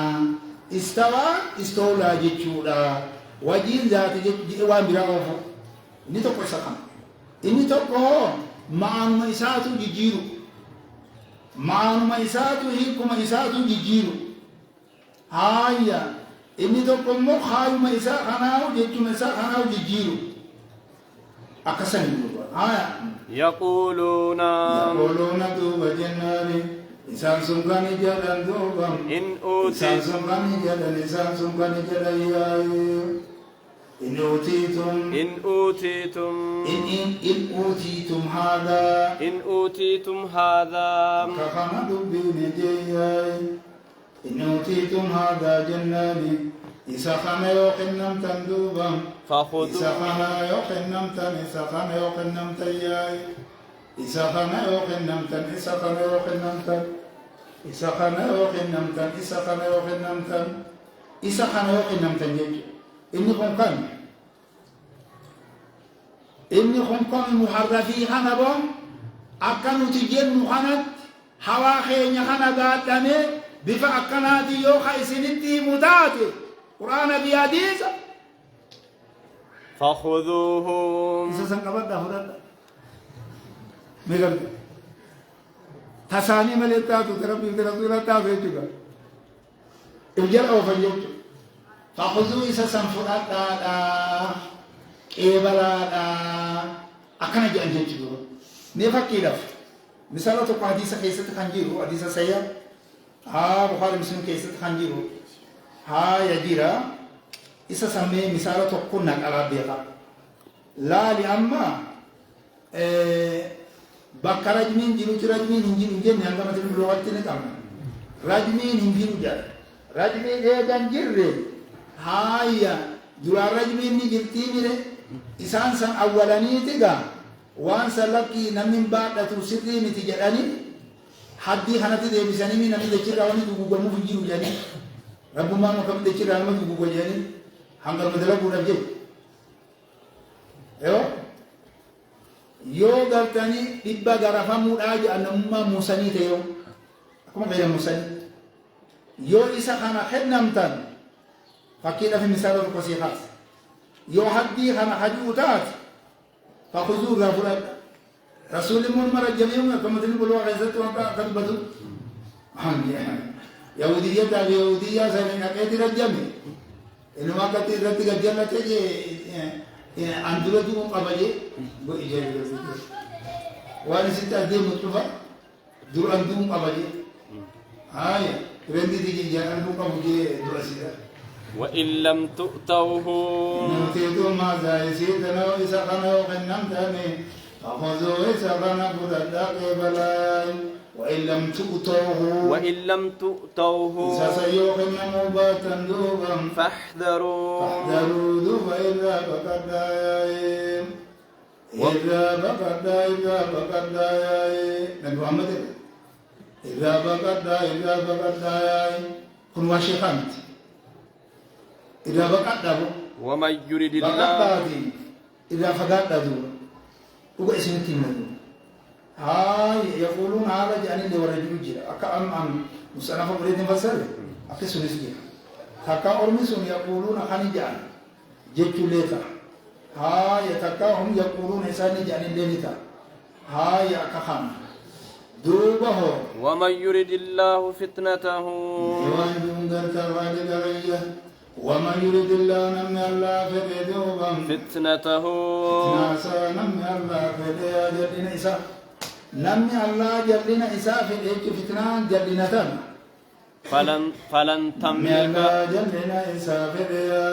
استولى جتولا وجين ذات جوان براغوفو إني تقول سكان إني تقول معن ميساتو جيجيرو معن ميساتو هيكو ميساتو جيجيرو هايا إني تقول مو خايو ميسا خناو جتو ميسا خناو جيجيرو أكسن هايا يقولون دوبا جنالي إنسان سمكاني جلال دوبا إن أوتيتم إنسان سمكاني جلال إنسان سمكاني جلال إن أوتيتم إن أوتيتم هذا كخنا دبين جياي إن أوتيتم هذا جنالي إسا خنا يوقنم تندوبا فخذوه إسا خنا يوقنم تن إسا خنا يوقنم تياي إسا خنا يوقنم تن إسا خنا يوقنم تن إسا خنا يوقنم تن إسا خنا يوقنم تن إسا خنا يوقنم تن جيجي إني خنقان محرفي خنا بهم أكنو تجين مخانت حوا خيني خنا قاتني بفا أكناتي يوخا إسنتي مداتي قرآن بياديس فخذوهم إسا سنقبت دهورات ميغل تساني مليتاتو تربي رسولة تاتو يجوغا إبجال أو فنجوك فخذوا إسا سنفرات إيبالا أكنا جان جيجو نفكي لف مثلا تقو حديثة كيسة خنجيرو حديثة سيئة بخاري مسلم كيسة خنجيرو يجيرا إسا سمي مثلا تقو نقل بيغا لا لأما bakka rajmiin jirutti rajmiin hin jiru jenne hanga mata lugatti ni qabna rajmiin hin jiru jara rajmiin eegan jirre haaya dura rajmiin ni jirtii mire isaan san awwalaniiti gaa waan san lakkii namni baadhatu sirrii miti jedhani haddii kanatti deebisanii namni dachirraa wani dugugamuuf hin jiru jedhani rabbummaan akkam dachirraa nama duguga jedhani hanga nama dalaguudhaaf jedhu yoo gartanii dhibba garafamuudhaa jedhanamummaa muusanii ta'e yoo akkuma qeeda muusanii yoo isa kana kennamtan fakkiidhaaf misaala tokko sii kaasa yoo haddii kana hajuu taate fakuzuu irraa fudhadha rasuulli mun marajjamee akkuma tini bulwaa keessatti wanta kadbatu yahudiyyataaf yahudiyyaa sanii naqeeti rajjame inuma akkatti irratti gajjallate jee andura du'uu qaba jee go'i jee waan isitti adeemu dhufa duraan du'uu qaba jee haya rendi digi jangan du'uu qabu jee dura sida وإن لم تؤتوه نؤتيتو ما زايسيتنا وإسا خنا وقنمتني فخذوا إسا خنا فددق بلاي وإن لم تؤتوه إسا سيوخن مباتا دوبا فاحذروا دوبا إذا بقدايا إذا بقدايا نبي محمد إذا بقدايا كن واشي خانت إذا بقدر ومن يريد الله إذا فقدر هو اسم تيمون هاي يقولون هذا جاني اللي ورجل جرا أكا أم مصنف بريد فسر أكا سنسجي تكا أرمسون يقولون خاني جان جيتو ليتا هاي تكا هم يقولون إساني جاني ليتا هاي أكا خان دوبه ومن يريد الله فتنته ومن يريد الله نمي الله فدوبا فتنته ناسا نمي الله فديا جلنا إساء نمي الله جلنا إساء في الإيك فتنان جلنا تم فلن تملك جلنا إساء فديا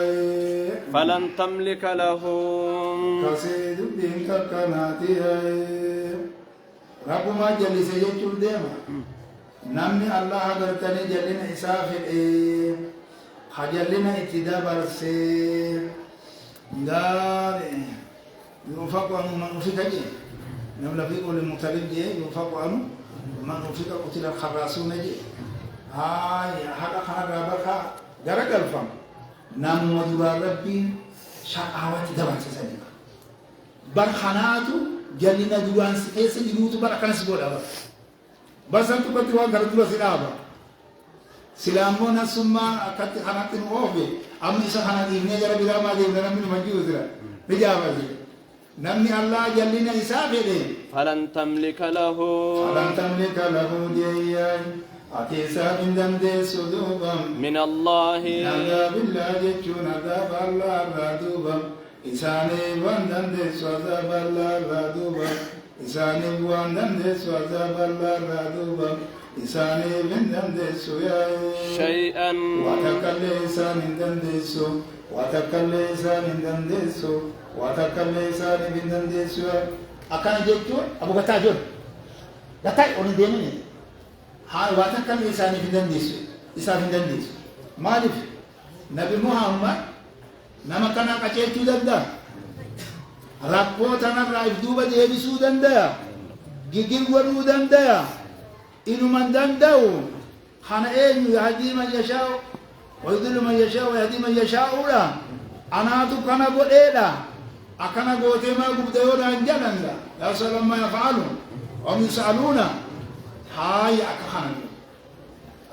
فلن تملك لهم كسيد الدين كناتي رب ما جلي سيجل ديما نمي الله قرتني جلنا إساء في الإيك خجلنا اتدابر سير دار ينفق عنه من أفق جي نملا في قول المختلف جي ينفق عنه من أفق قتل الخراسون جي هاي هذا خنا رابخا درك الفم نام مدبر ربي شقاوات دبر سيسنك برخناتو جلنا دوان سيسن يروتو بركان سبولا بس أنتو كنتوا غردوا سلابا silaammoon asummaa akkatti kanatti nu oofe amma isa kana dhiifnee gara biraamaa deemna namni nu majjuu jira ni jaabate namni Allah jallina isaa fedhe falan tamlika lahu diyyaan ati isaa hin dandeessu duubam min Allahi nagaabillah jechuun adaaba Allah irraa duubam isaanii waan dandeessu adaaba Allah irraa duubam isaanii waan dandeessu adaaba Allah irraa duubam إساني من دندسو يا شيئا وتكلي إسان من دندسو وتكلي إسان من دندسو وتكلي إسان من دندسو أكان جيتو أبو بتاجون دتاي أولي ديني هاي وتكلي إسان من دندسو إسان من دندسو مالف نبي محمد نما كان كجيتو دندا رابطنا رايف دوبا ديبسو دندا جيجل ورو دندا إنه من دندو خنا إنه يهدي من يشاء ويضل من يشاء ويهدي من يشاء لا أنا أتوقع قول إيه لا أكنا قوت ما قبض يورا إنجالا لا يا سلام ما يفعلون هم يسألون هاي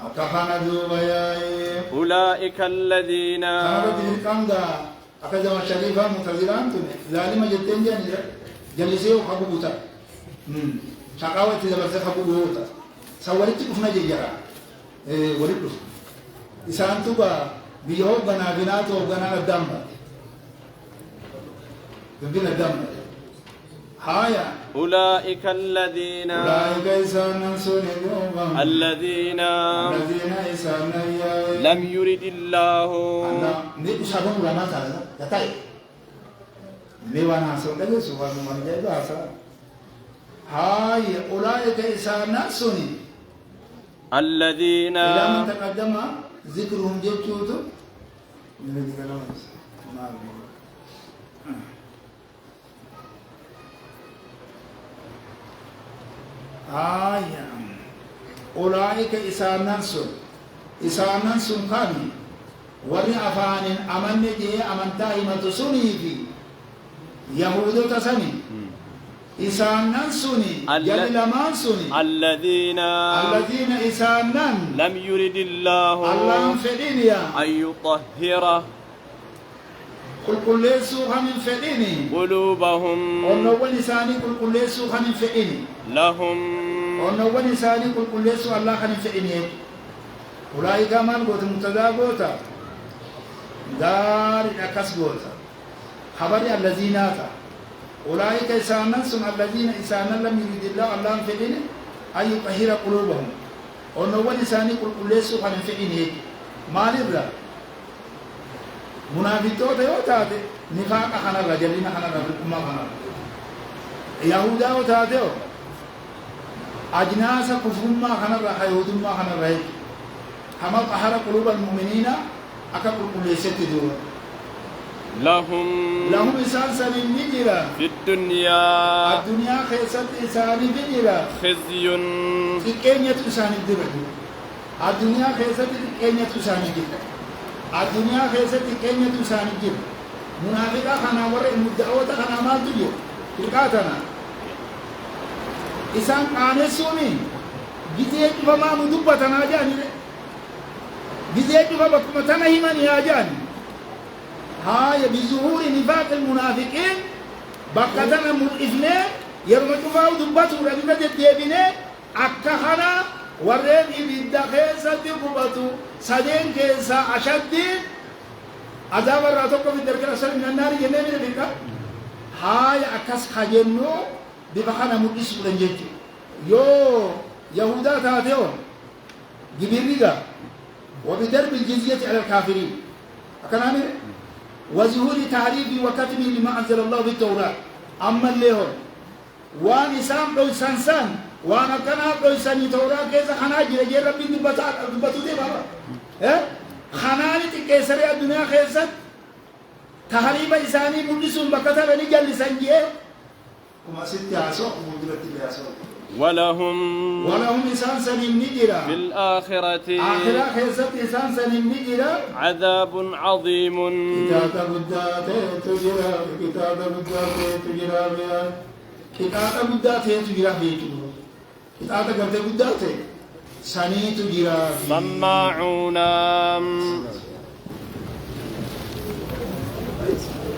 أكخنا دوبا يا أولئك الذين كان دا أكذا ما شريفا متزلان تونه ظالم جتين جاني جلسيه وخبوتا شقاوة تدبر خبوتا سوالتي كفنا جيجرا ولدو إسان توبا بيهو بنا بناتو بنا الدم بنا الدم هايا أولئك الذين الذين إسان لم يرد الله نيجي شابون ولا ما تعرف يتاي ليوانا سون ده سوى من جاي باسا هاي أولئك إسان سوني الذين إلى من تقدم ذكرهم جبتوتو أولئك إسانان سن كاني وري أفان أمن جي أمن تائمة سني في يهود تسني إسانان سني جل مان سني الذين إسانان لم يرد الله الله فدينيا أن يطهره كل سوخا من فديني قلوبهم ونوّن إساني كل سوخا من فديني لهم ونوّن إساني كل سوخ الله خن فديني أولئك من قوت متدا قوتا دار أكس قوتا خبر الذين آتا أولئك إسانا سن الذين إسانا لم يرد الله فديني أن يطهر قلوبهم ونوّن إساني كل سوخ من فديني مال الرّا منافقون يوتاته نفاق خنا رجلنا خنا ربما خنا يهودا يوتاته أجناس كفر ما خنا يهود ما خنا رأي هم قهر قلوب المؤمنين أكبر كل ست دور لهم إنسان سليم نجرا في الدنيا خيسات إنسان نجرا خزي تكينية إنسان نجرا الدنيا خيسات تكينية إنسان نجرا الدنيا خيسة كينية تساني جيب منافقا خنا ورق مدعوة خنا ما تجيب تلقاتنا إسان قاني سومي جزيك فما مدبتنا جاني جزيك فبكمتنا همان يا جاني هاي بظهور نفاق المنافقين بقتنا مرئفنين يرمكوا فاو دبتوا ربنا جديبين أكا خنا ورّين إبدا خيسة قبطو سدين كيسا أشدين عذاب الراتوكو في الدرك الأسر من النار جنة من البكا هاي أكس خجنو بفخانا مقيس ولنجيك يو يهودا تاتيو جبيريغا وبدرب الجزية على الكافرين أكنا وظهور تعريف وكتم لما أنزل الله بالتوراة أما اللي هو وان إسام لو سنسان وانا كان أقول سني تورا كيسا خنا جرى ربي دبتو دي بابا خناني تكيسر الدنيا خيسات تحريب إساني مجلسون بكتا بني جل سنجيه وما ستي عصو مدرتي بياسو ولهم إسان سنين نجرا في الآخرة خيسات إسان سنين نجرا عذاب عظيم كتاب الدات تجرا كتاب الدات تجرا بيتو كتابة قبل بدأت سنيت جرا سماعون